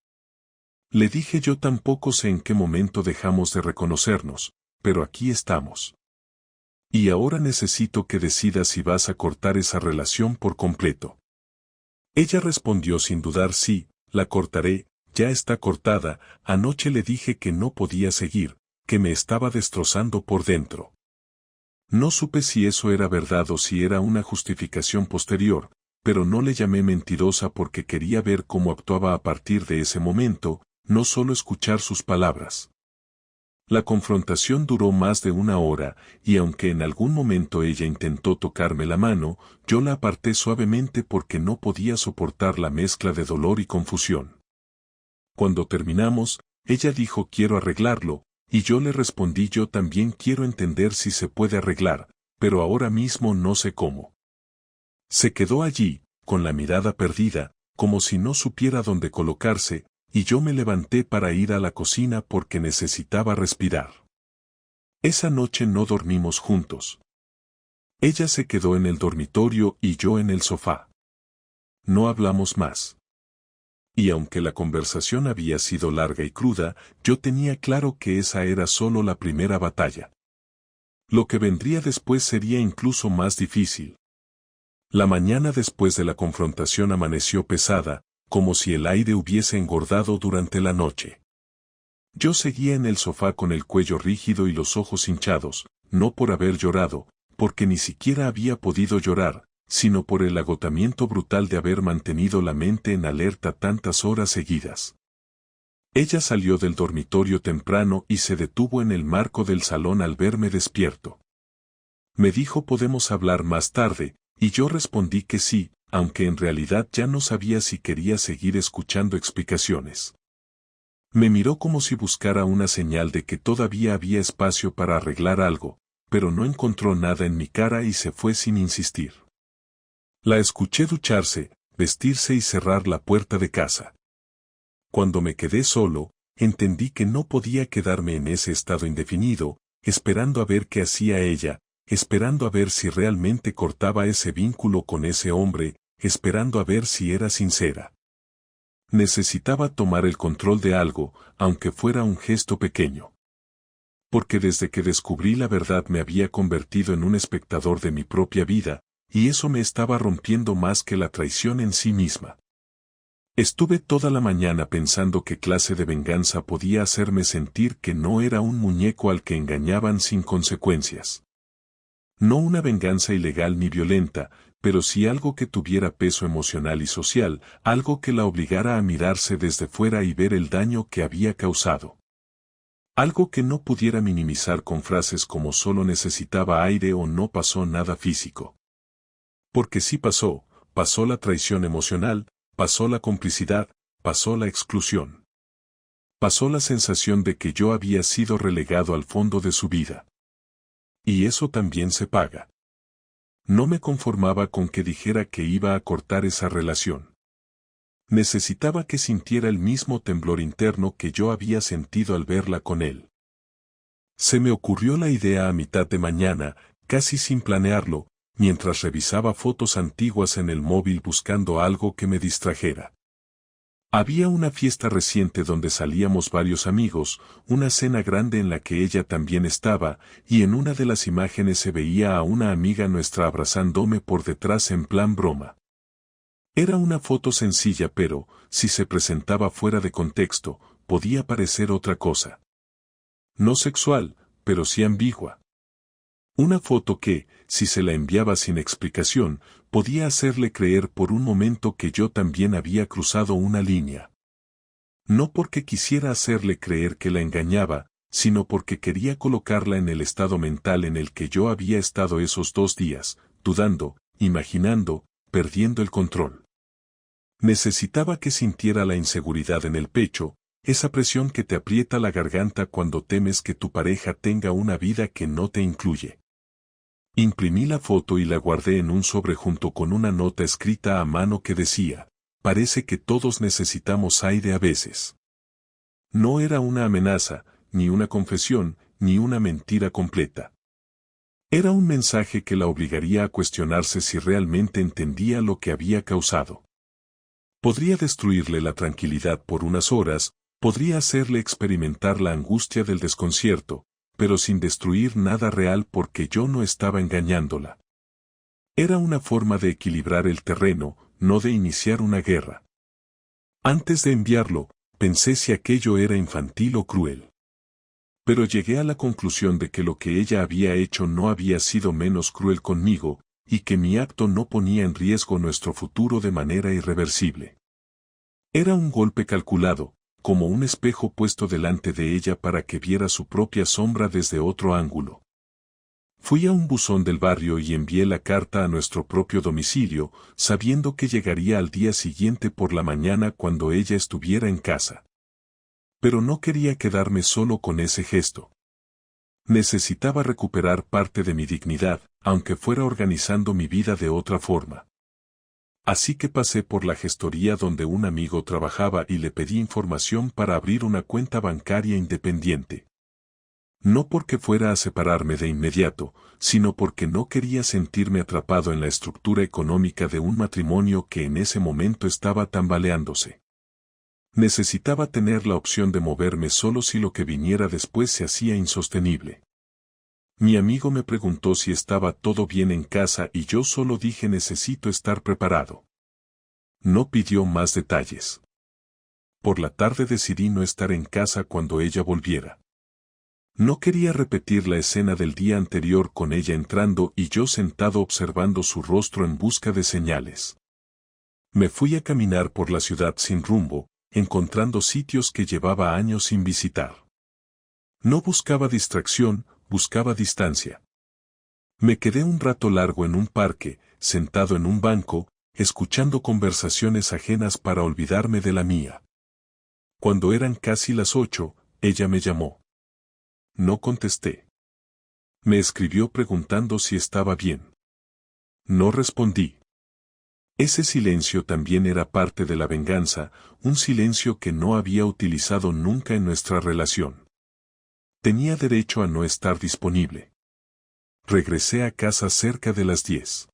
Le dije yo tampoco sé en qué momento dejamos de reconocernos, pero aquí estamos. Y ahora necesito que decidas si vas a cortar esa relación por completo. Ella respondió sin dudar sí, la cortaré, ya está cortada, anoche le dije que no podía seguir, que me estaba destrozando por dentro. No supe si eso era verdad o si era una justificación posterior, pero no le llamé mentirosa porque quería ver cómo actuaba a partir de ese momento, no solo escuchar sus palabras. La confrontación duró más de una hora, y aunque en algún momento ella intentó tocarme la mano, yo la aparté suavemente porque no podía soportar la mezcla de dolor y confusión. Cuando terminamos, ella dijo quiero arreglarlo, y yo le respondí yo también quiero entender si se puede arreglar, pero ahora mismo no sé cómo. Se quedó allí, con la mirada perdida, como si no supiera dónde colocarse, y yo me levanté para ir a la cocina porque necesitaba respirar. Esa noche no dormimos juntos. Ella se quedó en el dormitorio y yo en el sofá. No hablamos más. Y aunque la conversación había sido larga y cruda, yo tenía claro que esa era solo la primera batalla. Lo que vendría después sería incluso más difícil. La mañana después de la confrontación amaneció pesada, como si el aire hubiese engordado durante la noche. Yo seguía en el sofá con el cuello rígido y los ojos hinchados, no por haber llorado, porque ni siquiera había podido llorar, sino por el agotamiento brutal de haber mantenido la mente en alerta tantas horas seguidas. Ella salió del dormitorio temprano y se detuvo en el marco del salón al verme despierto. Me dijo podemos hablar más tarde, y yo respondí que sí, aunque en realidad ya no sabía si quería seguir escuchando explicaciones. Me miró como si buscara una señal de que todavía había espacio para arreglar algo, pero no encontró nada en mi cara y se fue sin insistir. La escuché ducharse, vestirse y cerrar la puerta de casa. Cuando me quedé solo, entendí que no podía quedarme en ese estado indefinido, esperando a ver qué hacía ella, esperando a ver si realmente cortaba ese vínculo con ese hombre, esperando a ver si era sincera. Necesitaba tomar el control de algo, aunque fuera un gesto pequeño. Porque desde que descubrí la verdad me había convertido en un espectador de mi propia vida, y eso me estaba rompiendo más que la traición en sí misma. Estuve toda la mañana pensando qué clase de venganza podía hacerme sentir que no era un muñeco al que engañaban sin consecuencias. No una venganza ilegal ni violenta, pero sí algo que tuviera peso emocional y social, algo que la obligara a mirarse desde fuera y ver el daño que había causado. Algo que no pudiera minimizar con frases como solo necesitaba aire o no pasó nada físico. Porque sí pasó, pasó la traición emocional, pasó la complicidad, pasó la exclusión. Pasó la sensación de que yo había sido relegado al fondo de su vida. Y eso también se paga. No me conformaba con que dijera que iba a cortar esa relación. Necesitaba que sintiera el mismo temblor interno que yo había sentido al verla con él. Se me ocurrió la idea a mitad de mañana, casi sin planearlo, mientras revisaba fotos antiguas en el móvil buscando algo que me distrajera. Había una fiesta reciente donde salíamos varios amigos, una cena grande en la que ella también estaba, y en una de las imágenes se veía a una amiga nuestra abrazándome por detrás en plan broma. Era una foto sencilla pero, si se presentaba fuera de contexto, podía parecer otra cosa. No sexual, pero sí ambigua. Una foto que, si se la enviaba sin explicación, podía hacerle creer por un momento que yo también había cruzado una línea. No porque quisiera hacerle creer que la engañaba, sino porque quería colocarla en el estado mental en el que yo había estado esos 2 días, dudando, imaginando, perdiendo el control. Necesitaba que sintiera la inseguridad en el pecho, esa presión que te aprieta la garganta cuando temes que tu pareja tenga una vida que no te incluye. Imprimí la foto y la guardé en un sobre junto con una nota escrita a mano que decía, parece que todos necesitamos aire a veces. No era una amenaza, ni una confesión, ni una mentira completa. Era un mensaje que la obligaría a cuestionarse si realmente entendía lo que había causado. Podría destruirle la tranquilidad por unas horas, podría hacerle experimentar la angustia del desconcierto, pero sin destruir nada real porque yo no estaba engañándola. Era una forma de equilibrar el terreno, no de iniciar una guerra. Antes de enviarlo, pensé si aquello era infantil o cruel. Pero llegué a la conclusión de que lo que ella había hecho no había sido menos cruel conmigo, y que mi acto no ponía en riesgo nuestro futuro de manera irreversible. Era un golpe calculado, como un espejo puesto delante de ella para que viera su propia sombra desde otro ángulo. Fui a un buzón del barrio y envié la carta a nuestro propio domicilio, sabiendo que llegaría al día siguiente por la mañana cuando ella estuviera en casa. Pero no quería quedarme solo con ese gesto. Necesitaba recuperar parte de mi dignidad, aunque fuera organizando mi vida de otra forma. Así que pasé por la gestoría donde un amigo trabajaba y le pedí información para abrir una cuenta bancaria independiente. No porque fuera a separarme de inmediato, sino porque no quería sentirme atrapado en la estructura económica de un matrimonio que en ese momento estaba tambaleándose. Necesitaba tener la opción de moverme solo si lo que viniera después se hacía insostenible. Mi amigo me preguntó si estaba todo bien en casa y yo solo dije necesito estar preparado. No pidió más detalles. Por la tarde decidí no estar en casa cuando ella volviera. No quería repetir la escena del día anterior con ella entrando y yo sentado observando su rostro en busca de señales. Me fui a caminar por la ciudad sin rumbo, encontrando sitios que llevaba años sin visitar. No buscaba distracción, buscaba distancia. Me quedé un rato largo en un parque, sentado en un banco, escuchando conversaciones ajenas para olvidarme de la mía. Cuando eran casi las 8, ella me llamó. No contesté. Me escribió preguntando si estaba bien. No respondí. Ese silencio también era parte de la venganza, un silencio que no había utilizado nunca en nuestra relación. Tenía derecho a no estar disponible. Regresé a casa cerca de las 10.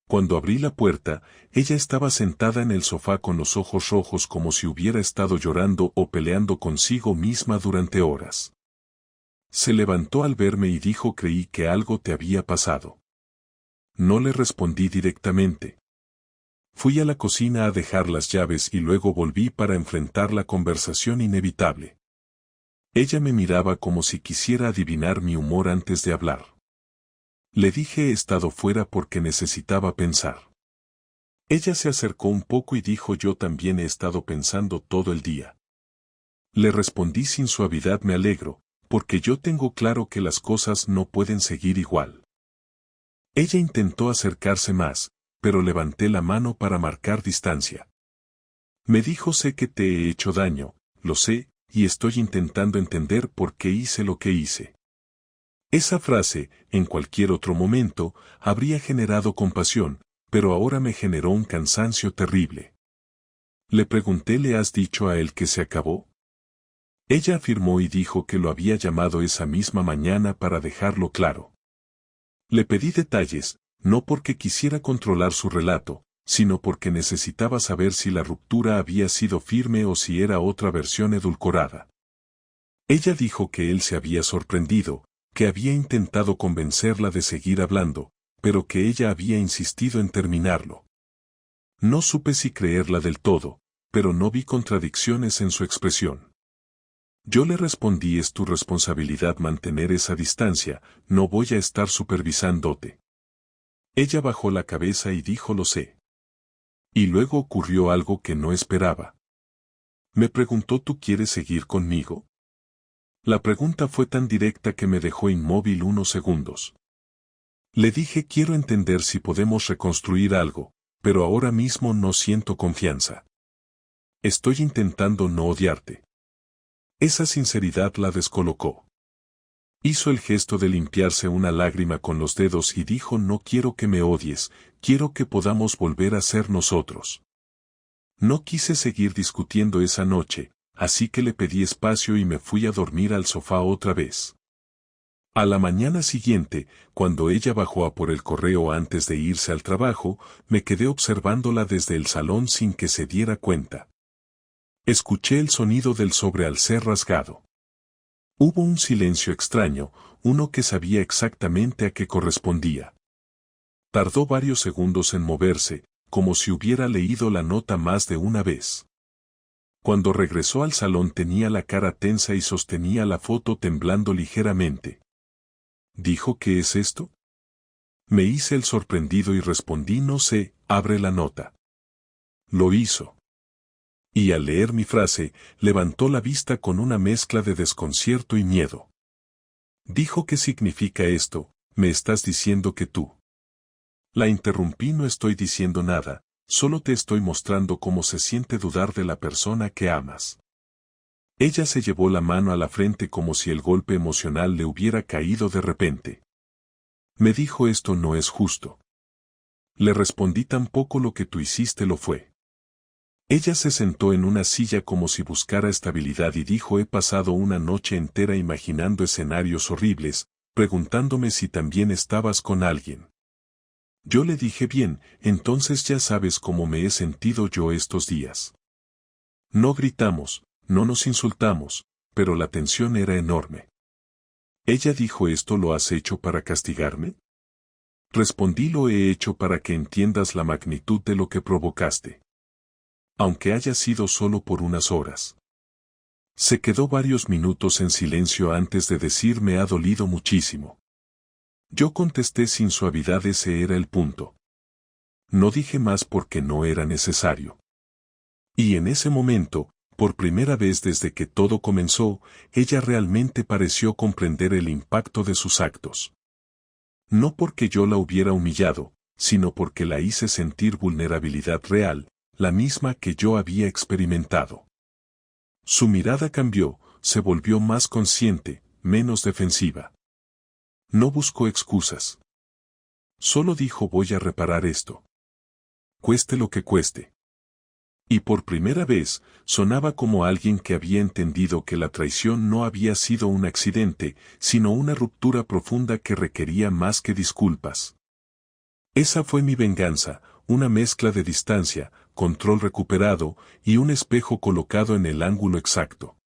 Cuando abrí la puerta, ella estaba sentada en el sofá con los ojos rojos como si hubiera estado llorando o peleando consigo misma durante horas. Se levantó al verme y dijo creí que algo te había pasado. No le respondí directamente. Fui a la cocina a dejar las llaves y luego volví para enfrentar la conversación inevitable. Ella me miraba como si quisiera adivinar mi humor antes de hablar. Le dije he estado fuera porque necesitaba pensar. Ella se acercó un poco y dijo yo también he estado pensando todo el día. Le respondí sin suavidad me alegro, porque yo tengo claro que las cosas no pueden seguir igual. Ella intentó acercarse más, pero levanté la mano para marcar distancia. Me dijo sé que te he hecho daño, lo sé, y estoy intentando entender por qué hice lo que hice. Esa frase, en cualquier otro momento, habría generado compasión, pero ahora me generó un cansancio terrible. Le pregunté ¿le has dicho a él que se acabó? Ella afirmó y dijo que lo había llamado esa misma mañana para dejarlo claro. Le pedí detalles, no porque quisiera controlar su relato, sino porque necesitaba saber si la ruptura había sido firme o si era otra versión edulcorada. Ella dijo que él se había sorprendido, que había intentado convencerla de seguir hablando, pero que ella había insistido en terminarlo. No supe si creerla del todo, pero no vi contradicciones en su expresión. Yo le respondí es tu responsabilidad mantener esa distancia, no voy a estar supervisándote. Ella bajó la cabeza y dijo lo sé. Y luego ocurrió algo que no esperaba. Me preguntó ¿tú quieres seguir conmigo? La pregunta fue tan directa que me dejó inmóvil unos segundos. Le dije quiero entender si podemos reconstruir algo, pero ahora mismo no siento confianza. Estoy intentando no odiarte. Esa sinceridad la descolocó. Hizo el gesto de limpiarse una lágrima con los dedos y dijo no quiero que me odies, quiero que podamos volver a ser nosotros. No quise seguir discutiendo esa noche, así que le pedí espacio y me fui a dormir al sofá otra vez. A la mañana siguiente, cuando ella bajó a por el correo antes de irse al trabajo, me quedé observándola desde el salón sin que se diera cuenta. Escuché el sonido del sobre al ser rasgado. Hubo un silencio extraño, uno que sabía exactamente a qué correspondía. Tardó varios segundos en moverse, como si hubiera leído la nota más de una vez. Cuando regresó al salón tenía la cara tensa y sostenía la foto temblando ligeramente. ¿Dijo qué es esto? Me hice el sorprendido y respondí no sé, abre la nota. Lo hizo. Y al leer mi frase, levantó la vista con una mezcla de desconcierto y miedo. Dijo ¿qué significa esto? Me estás diciendo que tú. La interrumpí no estoy diciendo nada, solo te estoy mostrando cómo se siente dudar de la persona que amas. Ella se llevó la mano a la frente como si el golpe emocional le hubiera caído de repente. Me dijo esto no es justo. Le respondí tampoco lo que tú hiciste lo fue. Ella se sentó en una silla como si buscara estabilidad y dijo he pasado una noche entera imaginando escenarios horribles, preguntándome si también estabas con alguien. Yo le dije bien, entonces ya sabes cómo me he sentido yo estos días. No gritamos, no nos insultamos, pero la tensión era enorme. Ella dijo ¿esto lo has hecho para castigarme? Respondí lo he hecho para que entiendas la magnitud de lo que provocaste. Aunque haya sido solo por unas horas. Se quedó varios minutos en silencio antes de decir me ha dolido muchísimo. Yo contesté sin suavidad ese era el punto. No dije más porque no era necesario. Y en ese momento, por primera vez desde que todo comenzó, ella realmente pareció comprender el impacto de sus actos. No porque yo la hubiera humillado, sino porque la hice sentir vulnerabilidad real, la misma que yo había experimentado. Su mirada cambió, se volvió más consciente, menos defensiva. No buscó excusas. Solo dijo voy a reparar esto. Cueste lo que cueste. Y por primera vez, sonaba como alguien que había entendido que la traición no había sido un accidente, sino una ruptura profunda que requería más que disculpas. Esa fue mi venganza, una mezcla de distancia, control recuperado, y un espejo colocado en el ángulo exacto.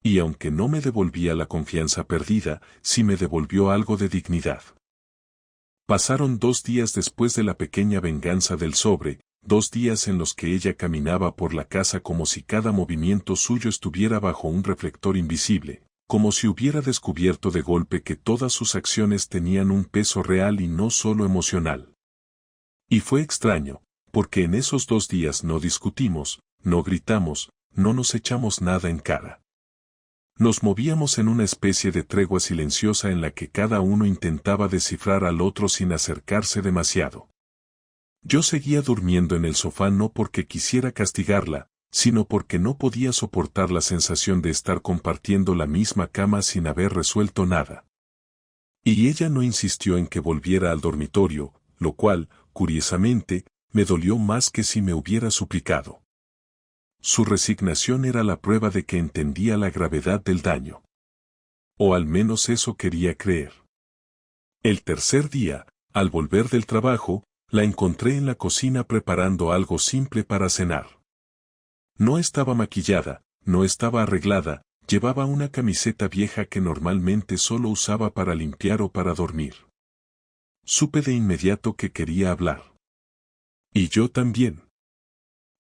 Y aunque no me devolvía la confianza perdida, sí me devolvió algo de dignidad. Pasaron 2 días después de la pequeña venganza del sobre, 2 días en los que ella caminaba por la casa como si cada movimiento suyo estuviera bajo un reflector invisible, como si hubiera descubierto de golpe que todas sus acciones tenían un peso real y no solo emocional. Y fue extraño, porque en esos 2 días no discutimos, no gritamos, no nos echamos nada en cara. Nos movíamos en una especie de tregua silenciosa en la que cada uno intentaba descifrar al otro sin acercarse demasiado. Yo seguía durmiendo en el sofá no porque quisiera castigarla, sino porque no podía soportar la sensación de estar compartiendo la misma cama sin haber resuelto nada. Y ella no insistió en que volviera al dormitorio, lo cual, curiosamente, me dolió más que si me hubiera suplicado. Su resignación era la prueba de que entendía la gravedad del daño. O al menos eso quería creer. El tercer día, al volver del trabajo, la encontré en la cocina preparando algo simple para cenar. No estaba maquillada, no estaba arreglada, llevaba una camiseta vieja que normalmente solo usaba para limpiar o para dormir. Supe de inmediato que quería hablar. Y yo también.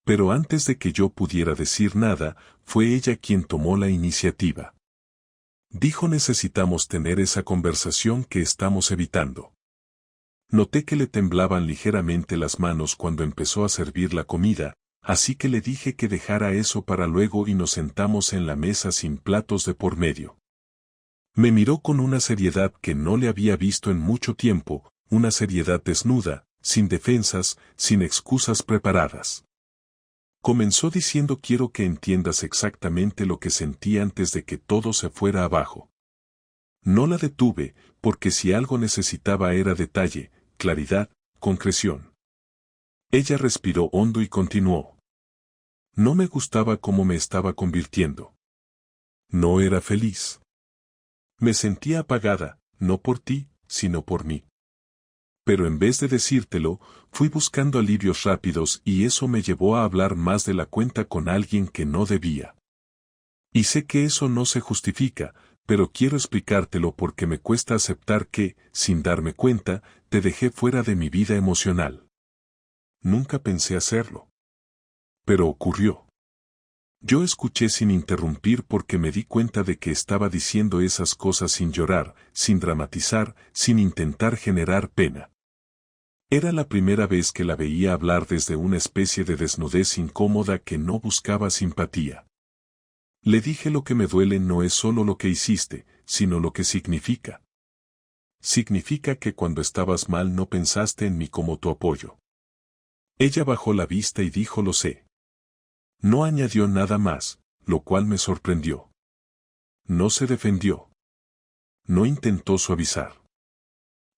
Pero antes de que yo pudiera decir nada, fue ella quien tomó la iniciativa. Dijo necesitamos tener esa conversación que estamos evitando. Noté que le temblaban ligeramente las manos cuando empezó a servir la comida, así que le dije que dejara eso para luego y nos sentamos en la mesa sin platos de por medio. Me miró con una seriedad que no le había visto en mucho tiempo, una seriedad desnuda, sin defensas, sin excusas preparadas. Comenzó diciendo quiero que entiendas exactamente lo que sentí antes de que todo se fuera abajo. No la detuve, porque si algo necesitaba era detalle, claridad, concreción. Ella respiró hondo y continuó. No me gustaba cómo me estaba convirtiendo. No era feliz. Me sentía apagada, no por ti, sino por mí. Pero en vez de decírtelo, fui buscando alivios rápidos y eso me llevó a hablar más de la cuenta con alguien que no debía. Y sé que eso no se justifica, pero quiero explicártelo porque me cuesta aceptar que, sin darme cuenta, te dejé fuera de mi vida emocional. Nunca pensé hacerlo. Pero ocurrió. Yo escuché sin interrumpir porque me di cuenta de que estaba diciendo esas cosas sin llorar, sin dramatizar, sin intentar generar pena. Era la primera vez que la veía hablar desde una especie de desnudez incómoda que no buscaba simpatía. Le dije: lo que me duele no es solo lo que hiciste, sino lo que significa. Significa que cuando estabas mal no pensaste en mí como tu apoyo. Ella bajó la vista y dijo: lo sé. No añadió nada más, lo cual me sorprendió. No se defendió. No intentó suavizar.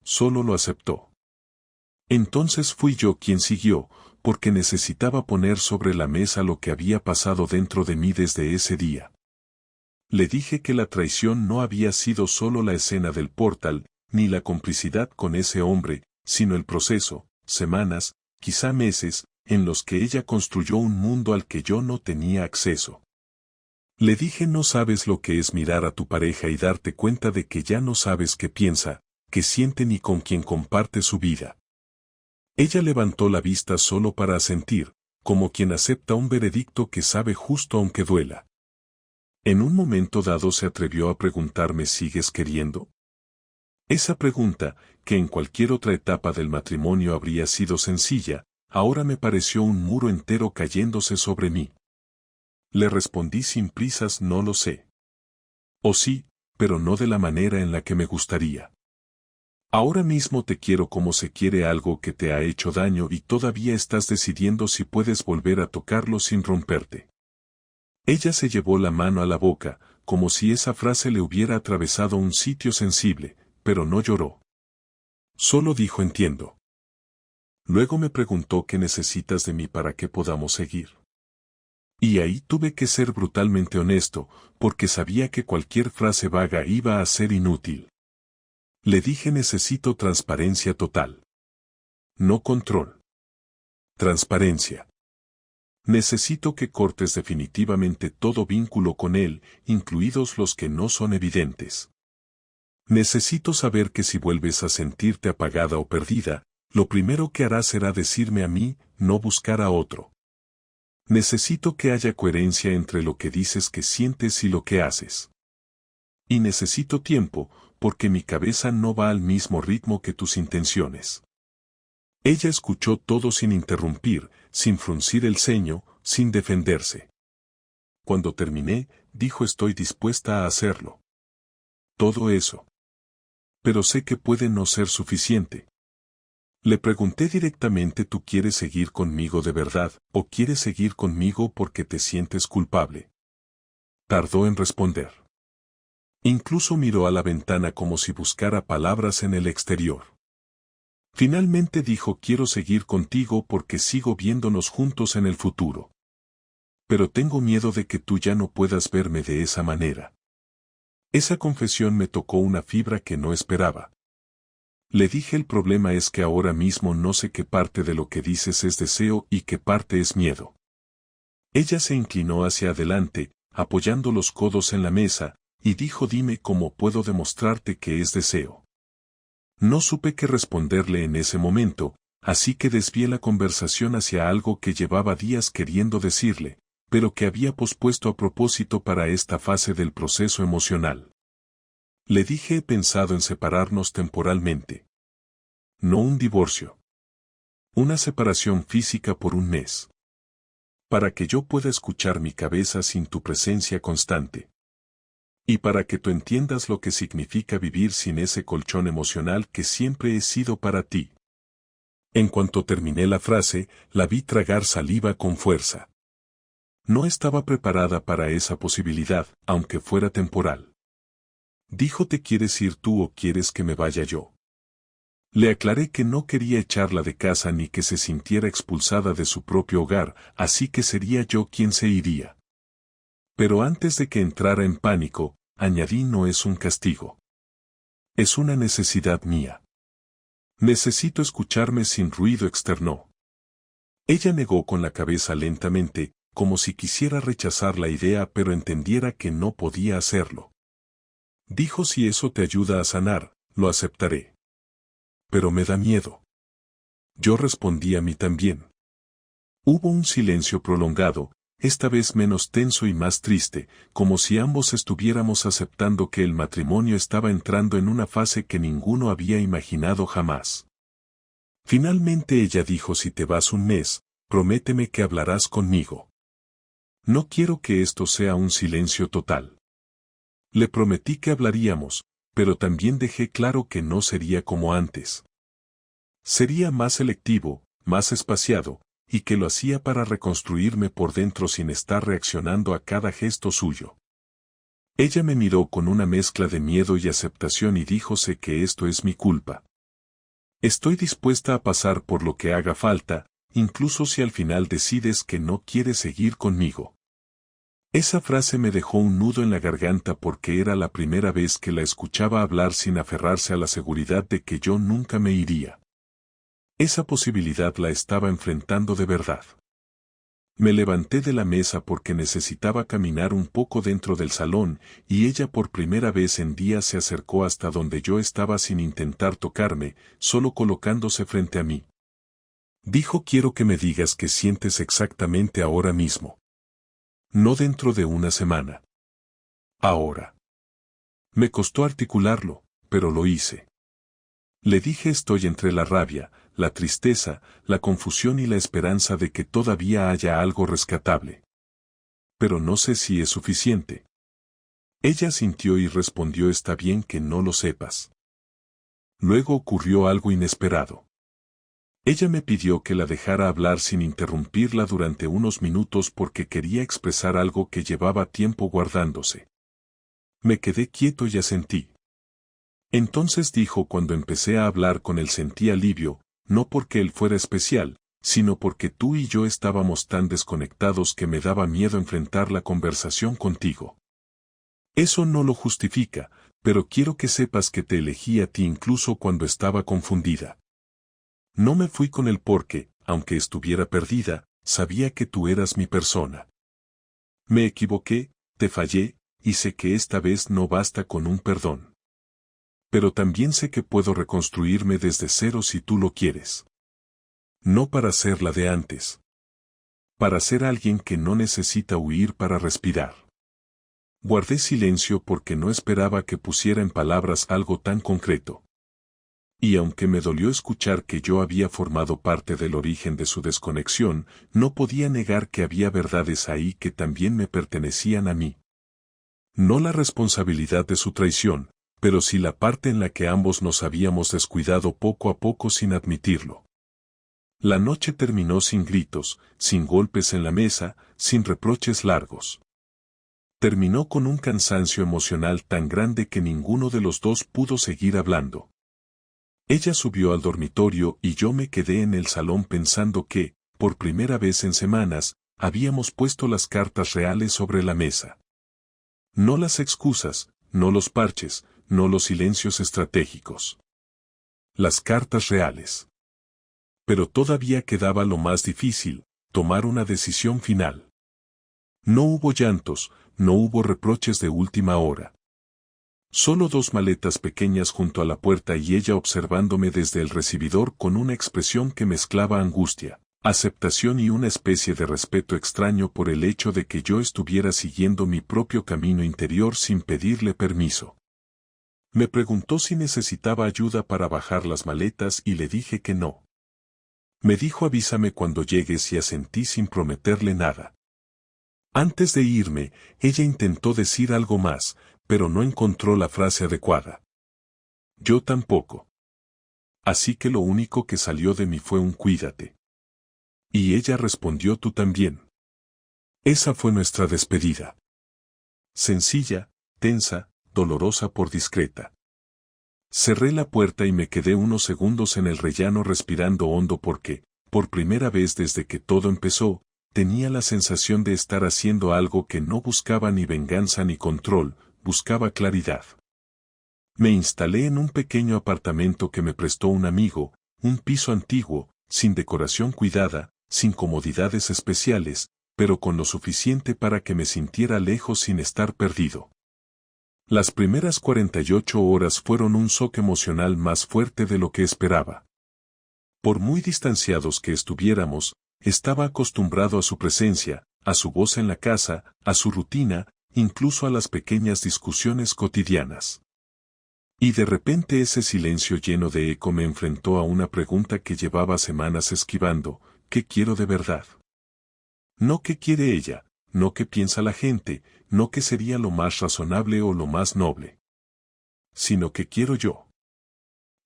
Solo lo aceptó. Entonces fui yo quien siguió, porque necesitaba poner sobre la mesa lo que había pasado dentro de mí desde ese día. Le dije que la traición no había sido solo la escena del portal, ni la complicidad con ese hombre, sino el proceso, semanas, quizá meses, en los que ella construyó un mundo al que yo no tenía acceso. Le dije: no sabes lo que es mirar a tu pareja y darte cuenta de que ya no sabes qué piensa, qué siente ni con quién comparte su vida. Ella levantó la vista solo para asentir, como quien acepta un veredicto que sabe justo aunque duela. En un momento dado se atrevió a preguntarme: ¿sigues queriendo? Esa pregunta, que en cualquier otra etapa del matrimonio habría sido sencilla, ahora me pareció un muro entero cayéndose sobre mí. Le respondí sin prisas: no lo sé. O sí, pero no de la manera en la que me gustaría. Ahora mismo te quiero como se quiere algo que te ha hecho daño y todavía estás decidiendo si puedes volver a tocarlo sin romperte. Ella se llevó la mano a la boca, como si esa frase le hubiera atravesado un sitio sensible, pero no lloró. Solo dijo: entiendo. Luego me preguntó: ¿qué necesitas de mí para que podamos seguir? Y ahí tuve que ser brutalmente honesto, porque sabía que cualquier frase vaga iba a ser inútil. Le dije: necesito transparencia total. No control. Transparencia. Necesito que cortes definitivamente todo vínculo con él, incluidos los que no son evidentes. Necesito saber que si vuelves a sentirte apagada o perdida, lo primero que harás será decirme a mí, no buscar a otro. Necesito que haya coherencia entre lo que dices que sientes y lo que haces. Y necesito tiempo, porque mi cabeza no va al mismo ritmo que tus intenciones. Ella escuchó todo sin interrumpir, sin fruncir el ceño, sin defenderse. Cuando terminé, dijo: estoy dispuesta a hacerlo. Todo eso. Pero sé que puede no ser suficiente. Le pregunté directamente: ¿tú quieres seguir conmigo de verdad, o quieres seguir conmigo porque te sientes culpable? Tardó en responder. Incluso miró a la ventana como si buscara palabras en el exterior. Finalmente dijo: quiero seguir contigo porque sigo viéndonos juntos en el futuro. Pero tengo miedo de que tú ya no puedas verme de esa manera. Esa confesión me tocó una fibra que no esperaba. Le dije: el problema es que ahora mismo no sé qué parte de lo que dices es deseo y qué parte es miedo. Ella se inclinó hacia adelante, apoyando los codos en la mesa, y dijo: dime cómo puedo demostrarte que es deseo. No supe qué responderle en ese momento, así que desvié la conversación hacia algo que llevaba días queriendo decirle, pero que había pospuesto a propósito para esta fase del proceso emocional. Le dije: he pensado en separarnos temporalmente. No un divorcio. Una separación física por un mes. Para que yo pueda escuchar mi cabeza sin tu presencia constante. Y para que tú entiendas lo que significa vivir sin ese colchón emocional que siempre he sido para ti. En cuanto terminé la frase, la vi tragar saliva con fuerza. No estaba preparada para esa posibilidad, aunque fuera temporal. Dijo: ¿te quieres ir tú o quieres que me vaya yo? Le aclaré que no quería echarla de casa ni que se sintiera expulsada de su propio hogar, así que sería yo quien se iría. Pero antes de que entrara en pánico, añadí: no es un castigo. Es una necesidad mía. Necesito escucharme sin ruido externo. Ella negó con la cabeza lentamente, como si quisiera rechazar la idea pero entendiera que no podía hacerlo. Dijo: si eso te ayuda a sanar, lo aceptaré. Pero me da miedo. Yo respondí: a mí también. Hubo un silencio prolongado, esta vez menos tenso y más triste, como si ambos estuviéramos aceptando que el matrimonio estaba entrando en una fase que ninguno había imaginado jamás. Finalmente ella dijo: si te vas un mes, prométeme que hablarás conmigo. No quiero que esto sea un silencio total. Le prometí que hablaríamos, pero también dejé claro que no sería como antes. Sería más selectivo, más espaciado, y que lo hacía para reconstruirme por dentro sin estar reaccionando a cada gesto suyo. Ella me miró con una mezcla de miedo y aceptación y dijo: sé que esto es mi culpa. Estoy dispuesta a pasar por lo que haga falta, incluso si al final decides que no quieres seguir conmigo. Esa frase me dejó un nudo en la garganta porque era la primera vez que la escuchaba hablar sin aferrarse a la seguridad de que yo nunca me iría. Esa posibilidad la estaba enfrentando de verdad. Me levanté de la mesa porque necesitaba caminar un poco dentro del salón, y ella por primera vez en días se acercó hasta donde yo estaba sin intentar tocarme, solo colocándose frente a mí. Dijo: quiero que me digas qué sientes exactamente ahora mismo. No dentro de una semana. Ahora. Me costó articularlo, pero lo hice. Le dije: estoy entre la rabia, la tristeza, la confusión y la esperanza de que todavía haya algo rescatable. Pero no sé si es suficiente. Ella sintió y respondió: está bien que no lo sepas. Luego ocurrió algo inesperado. Ella me pidió que la dejara hablar sin interrumpirla durante unos minutos porque quería expresar algo que llevaba tiempo guardándose. Me quedé quieto y asentí. Entonces dijo: cuando empecé a hablar con él sentí alivio, no porque él fuera especial, sino porque tú y yo estábamos tan desconectados que me daba miedo enfrentar la conversación contigo. Eso no lo justifica, pero quiero que sepas que te elegí a ti incluso cuando estaba confundida. No me fui con él porque, aunque estuviera perdida, sabía que tú eras mi persona. Me equivoqué, te fallé, y sé que esta vez no basta con un perdón. Pero también sé que puedo reconstruirme desde cero si tú lo quieres. No para ser la de antes. Para ser alguien que no necesita huir para respirar. Guardé silencio porque no esperaba que pusiera en palabras algo tan concreto. Y aunque me dolió escuchar que yo había formado parte del origen de su desconexión, no podía negar que había verdades ahí que también me pertenecían a mí. No la responsabilidad de su traición, pero sí la parte en la que ambos nos habíamos descuidado poco a poco sin admitirlo. La noche terminó sin gritos, sin golpes en la mesa, sin reproches largos. Terminó con un cansancio emocional tan grande que ninguno de los dos pudo seguir hablando. Ella subió al dormitorio y yo me quedé en el salón pensando que, por primera vez en semanas, habíamos puesto las cartas reales sobre la mesa. No las excusas, no los parches, no los silencios estratégicos. Las cartas reales. Pero todavía quedaba lo más difícil, tomar una decisión final. No hubo llantos, no hubo reproches de última hora. Solo 2 maletas pequeñas junto a la puerta y ella observándome desde el recibidor con una expresión que mezclaba angustia, aceptación y una especie de respeto extraño por el hecho de que yo estuviera siguiendo mi propio camino interior sin pedirle permiso. Me preguntó si necesitaba ayuda para bajar las maletas y le dije que no. Me dijo: avísame cuando llegues, y asentí sin prometerle nada. Antes de irme, ella intentó decir algo más, pero no encontró la frase adecuada. Yo tampoco. Así que lo único que salió de mí fue un cuídate. Y ella respondió: tú también. Esa fue nuestra despedida. Sencilla, tensa, dolorosa por discreta. Cerré la puerta y me quedé unos segundos en el rellano respirando hondo porque, por primera vez desde que todo empezó, tenía la sensación de estar haciendo algo que no buscaba ni venganza ni control, buscaba claridad. Me instalé en un pequeño apartamento que me prestó un amigo, un piso antiguo, sin decoración cuidada, sin comodidades especiales, pero con lo suficiente para que me sintiera lejos sin estar perdido. Las primeras 48 horas fueron un shock emocional más fuerte de lo que esperaba. Por muy distanciados que estuviéramos, estaba acostumbrado a su presencia, a su voz en la casa, a su rutina, incluso a las pequeñas discusiones cotidianas. Y de repente ese silencio lleno de eco me enfrentó a una pregunta que llevaba semanas esquivando: ¿qué quiero de verdad? No qué quiere ella, no qué piensa la gente, no qué sería lo más razonable o lo más noble, sino qué quiero yo.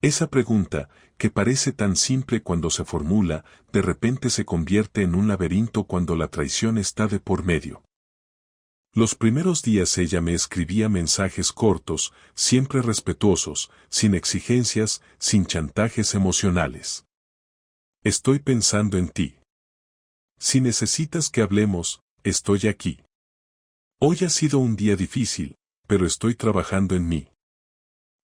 Esa pregunta, que parece tan simple cuando se formula, de repente se convierte en un laberinto cuando la traición está de por medio. Los primeros días ella me escribía mensajes cortos, siempre respetuosos, sin exigencias, sin chantajes emocionales. Estoy pensando en ti. Si necesitas que hablemos, estoy aquí. Hoy ha sido un día difícil, pero estoy trabajando en mí.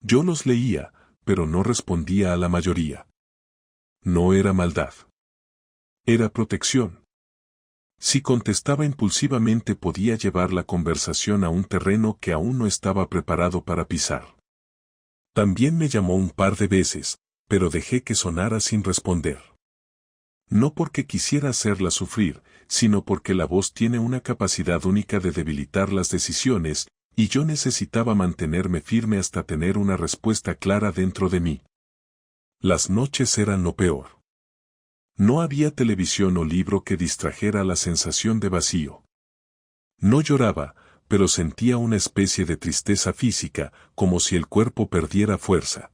Yo los leía, pero no respondía a la mayoría. No era maldad. Era protección. Si contestaba impulsivamente podía llevar la conversación a un terreno que aún no estaba preparado para pisar. También me llamó un par de veces, pero dejé que sonara sin responder. No porque quisiera hacerla sufrir, sino porque la voz tiene una capacidad única de debilitar las decisiones, y yo necesitaba mantenerme firme hasta tener una respuesta clara dentro de mí. Las noches eran lo peor. No había televisión o libro que distrajera la sensación de vacío. No lloraba, pero sentía una especie de tristeza física, como si el cuerpo perdiera fuerza.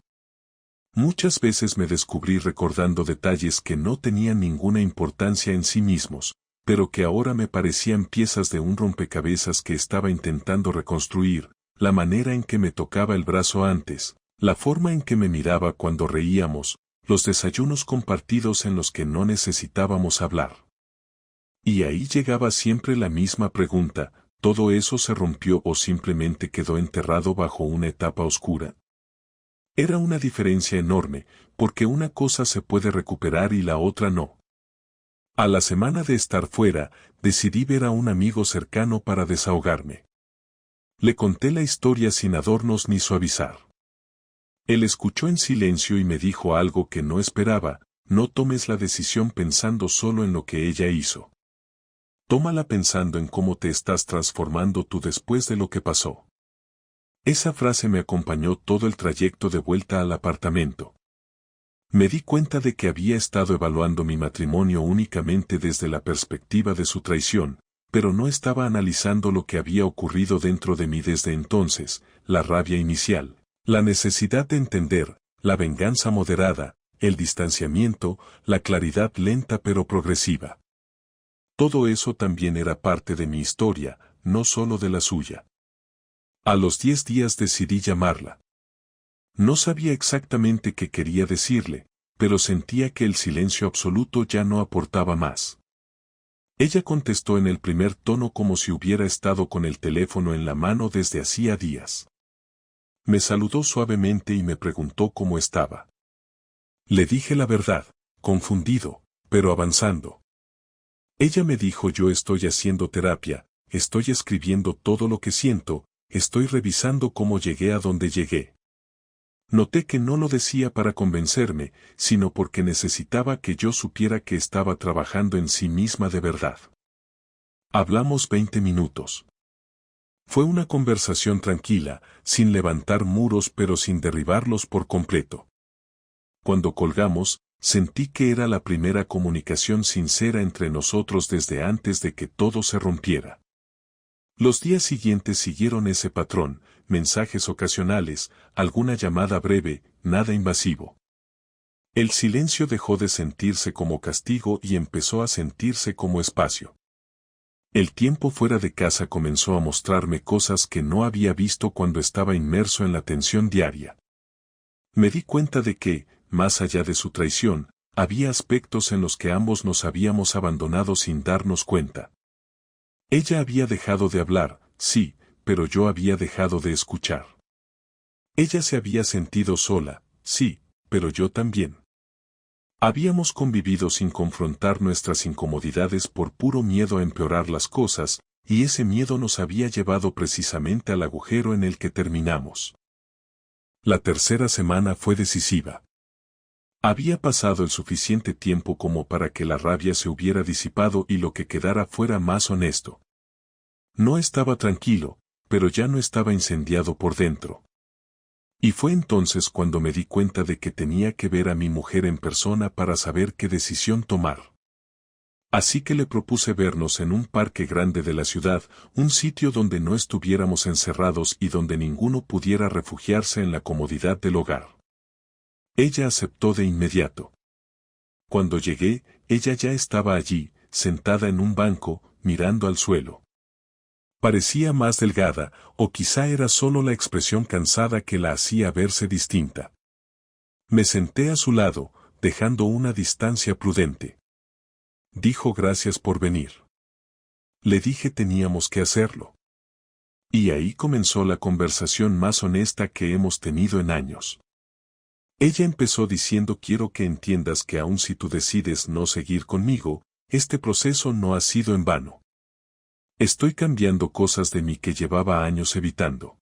Muchas veces me descubrí recordando detalles que no tenían ninguna importancia en sí mismos, pero que ahora me parecían piezas de un rompecabezas que estaba intentando reconstruir: la manera en que me tocaba el brazo antes, la forma en que me miraba cuando reíamos, los desayunos compartidos en los que no necesitábamos hablar. Y ahí llegaba siempre la misma pregunta: ¿todo eso se rompió o simplemente quedó enterrado bajo una etapa oscura? Era una diferencia enorme, porque una cosa se puede recuperar y la otra no. A la semana de estar fuera, decidí ver a un amigo cercano para desahogarme. Le conté la historia sin adornos ni suavizar. Él escuchó en silencio y me dijo algo que no esperaba: no tomes la decisión pensando solo en lo que ella hizo. Tómala pensando en cómo te estás transformando tú después de lo que pasó. Esa frase me acompañó todo el trayecto de vuelta al apartamento. Me di cuenta de que había estado evaluando mi matrimonio únicamente desde la perspectiva de su traición, pero no estaba analizando lo que había ocurrido dentro de mí desde entonces: la rabia inicial, la necesidad de entender, la venganza moderada, el distanciamiento, la claridad lenta pero progresiva. Todo eso también era parte de mi historia, no solo de la suya. A los 10 días decidí llamarla. No sabía exactamente qué quería decirle, pero sentía que el silencio absoluto ya no aportaba más. Ella contestó en el primer tono como si hubiera estado con el teléfono en la mano desde hacía días. Me saludó suavemente y me preguntó cómo estaba. Le dije la verdad, confundido, pero avanzando. Ella me dijo: yo estoy haciendo terapia, estoy escribiendo todo lo que siento, estoy revisando cómo llegué a donde llegué. Noté que no lo decía para convencerme, sino porque necesitaba que yo supiera que estaba trabajando en sí misma de verdad. Hablamos 20 minutos. Fue una conversación tranquila, sin levantar muros pero sin derribarlos por completo. Cuando colgamos, sentí que era la primera comunicación sincera entre nosotros desde antes de que todo se rompiera. Los días siguientes siguieron ese patrón: mensajes ocasionales, alguna llamada breve, nada invasivo. El silencio dejó de sentirse como castigo y empezó a sentirse como espacio. El tiempo fuera de casa comenzó a mostrarme cosas que no había visto cuando estaba inmerso en la tensión diaria. Me di cuenta de que, más allá de su traición, había aspectos en los que ambos nos habíamos abandonado sin darnos cuenta. Ella había dejado de hablar, sí, pero yo había dejado de escuchar. Ella se había sentido sola, sí, pero yo también. Habíamos convivido sin confrontar nuestras incomodidades por puro miedo a empeorar las cosas, y ese miedo nos había llevado precisamente al agujero en el que terminamos. La tercera semana fue decisiva. Había pasado el suficiente tiempo como para que la rabia se hubiera disipado y lo que quedara fuera más honesto. No estaba tranquilo, pero ya no estaba incendiado por dentro. Y fue entonces cuando me di cuenta de que tenía que ver a mi mujer en persona para saber qué decisión tomar. Así que le propuse vernos en un parque grande de la ciudad, un sitio donde no estuviéramos encerrados y donde ninguno pudiera refugiarse en la comodidad del hogar. Ella aceptó de inmediato. Cuando llegué, ella ya estaba allí, sentada en un banco, mirando al suelo. Parecía más delgada, o quizá era solo la expresión cansada que la hacía verse distinta. Me senté a su lado, dejando una distancia prudente. Dijo gracias por venir. Le dije teníamos que hacerlo. Y ahí comenzó la conversación más honesta que hemos tenido en años. Ella empezó diciendo quiero que entiendas que aun si tú decides no seguir conmigo, este proceso no ha sido en vano. Estoy cambiando cosas de mí que llevaba años evitando.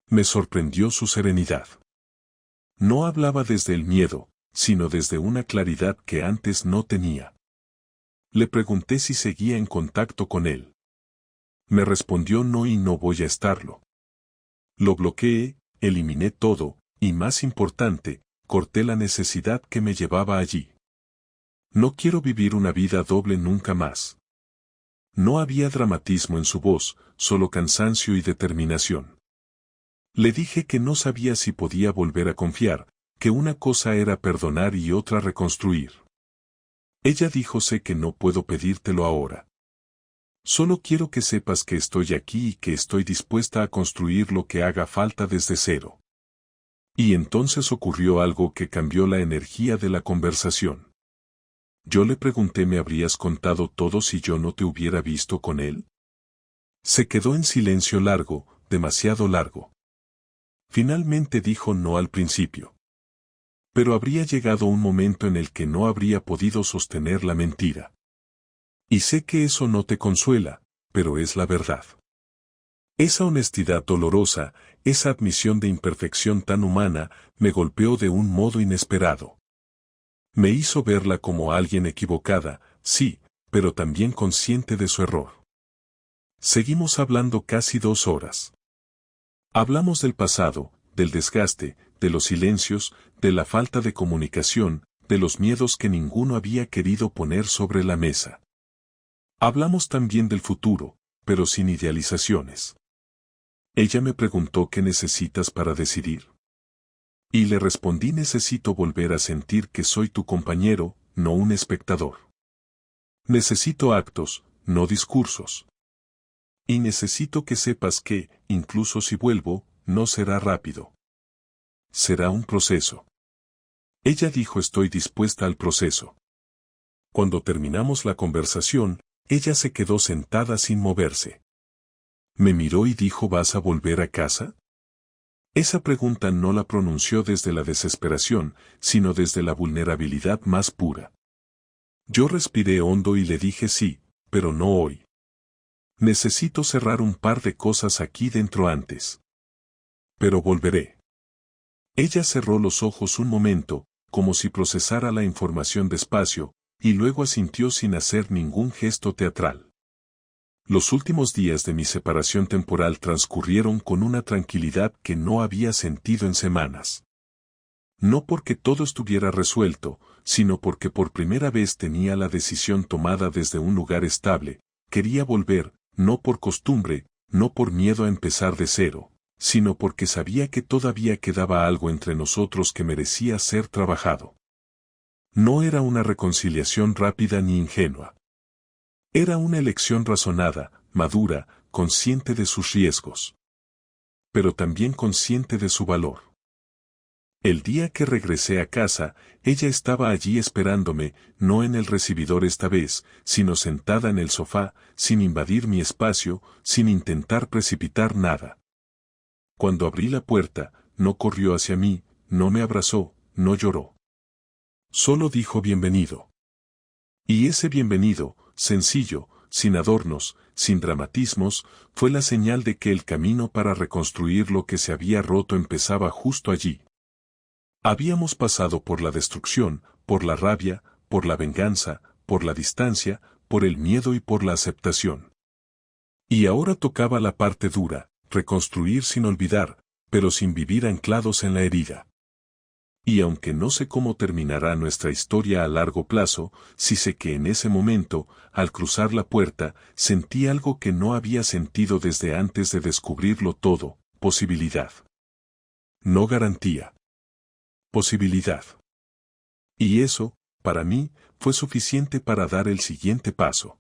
Me sorprendió su serenidad. No hablaba desde el miedo, sino desde una claridad que antes no tenía. Le pregunté si seguía en contacto con él. Me respondió no y no voy a estarlo. Lo bloqueé, eliminé todo, y más importante, corté la necesidad que me llevaba allí. No quiero vivir una vida doble nunca más. No había dramatismo en su voz, solo cansancio y determinación. Le dije que no sabía si podía volver a confiar, que una cosa era perdonar y otra reconstruir. Ella dijo sé que no puedo pedírtelo ahora. Solo quiero que sepas que estoy aquí y que estoy dispuesta a construir lo que haga falta desde cero. Y entonces ocurrió algo que cambió la energía de la conversación. Yo le pregunté ¿me habrías contado todo si yo no te hubiera visto con él? Se quedó en silencio largo, demasiado largo. Finalmente dijo no al principio. Pero habría llegado un momento en el que no habría podido sostener la mentira. Y sé que eso no te consuela, pero es la verdad. Esa honestidad dolorosa, esa admisión de imperfección tan humana, me golpeó de un modo inesperado. Me hizo verla como alguien equivocada, sí, pero también consciente de su error. Seguimos hablando casi 2 horas. Hablamos del pasado, del desgaste, de los silencios, de la falta de comunicación, de los miedos que ninguno había querido poner sobre la mesa. Hablamos también del futuro, pero sin idealizaciones. Ella me preguntó ¿qué necesitas para decidir? Y le respondí necesito volver a sentir que soy tu compañero, no un espectador. Necesito actos, no discursos. Y necesito que sepas que, incluso si vuelvo, no será rápido. Será un proceso. Ella dijo estoy dispuesta al proceso. Cuando terminamos la conversación, ella se quedó sentada sin moverse. Me miró y dijo ¿vas a volver a casa? Esa pregunta no la pronunció desde la desesperación, sino desde la vulnerabilidad más pura. Yo respiré hondo y le dije sí, pero no hoy. Necesito cerrar un par de cosas aquí dentro antes. Pero volveré. Ella cerró los ojos un momento, como si procesara la información despacio, y luego asintió sin hacer ningún gesto teatral. Los últimos días de mi separación temporal transcurrieron con una tranquilidad que no había sentido en semanas. No porque todo estuviera resuelto, sino porque por primera vez tenía la decisión tomada desde un lugar estable, quería volver, no por costumbre, no por miedo a empezar de cero, sino porque sabía que todavía quedaba algo entre nosotros que merecía ser trabajado. No era una reconciliación rápida ni ingenua. Era una elección razonada, madura, consciente de sus riesgos. Pero también consciente de su valor. El día que regresé a casa, ella estaba allí esperándome, no en el recibidor esta vez, sino sentada en el sofá, sin invadir mi espacio, sin intentar precipitar nada. Cuando abrí la puerta, no corrió hacia mí, no me abrazó, no lloró. Solo dijo bienvenido. Y ese bienvenido, sencillo, sin adornos, sin dramatismos, fue la señal de que el camino para reconstruir lo que se había roto empezaba justo allí. Habíamos pasado por la destrucción, por la rabia, por la venganza, por la distancia, por el miedo y por la aceptación. Y ahora tocaba la parte dura, reconstruir sin olvidar, pero sin vivir anclados en la herida. Y aunque no sé cómo terminará nuestra historia a largo plazo, sí sé que en ese momento, al cruzar la puerta, sentí algo que no había sentido desde antes de descubrirlo todo: posibilidad. No garantía. Posibilidad. Y eso, para mí, fue suficiente para dar el siguiente paso.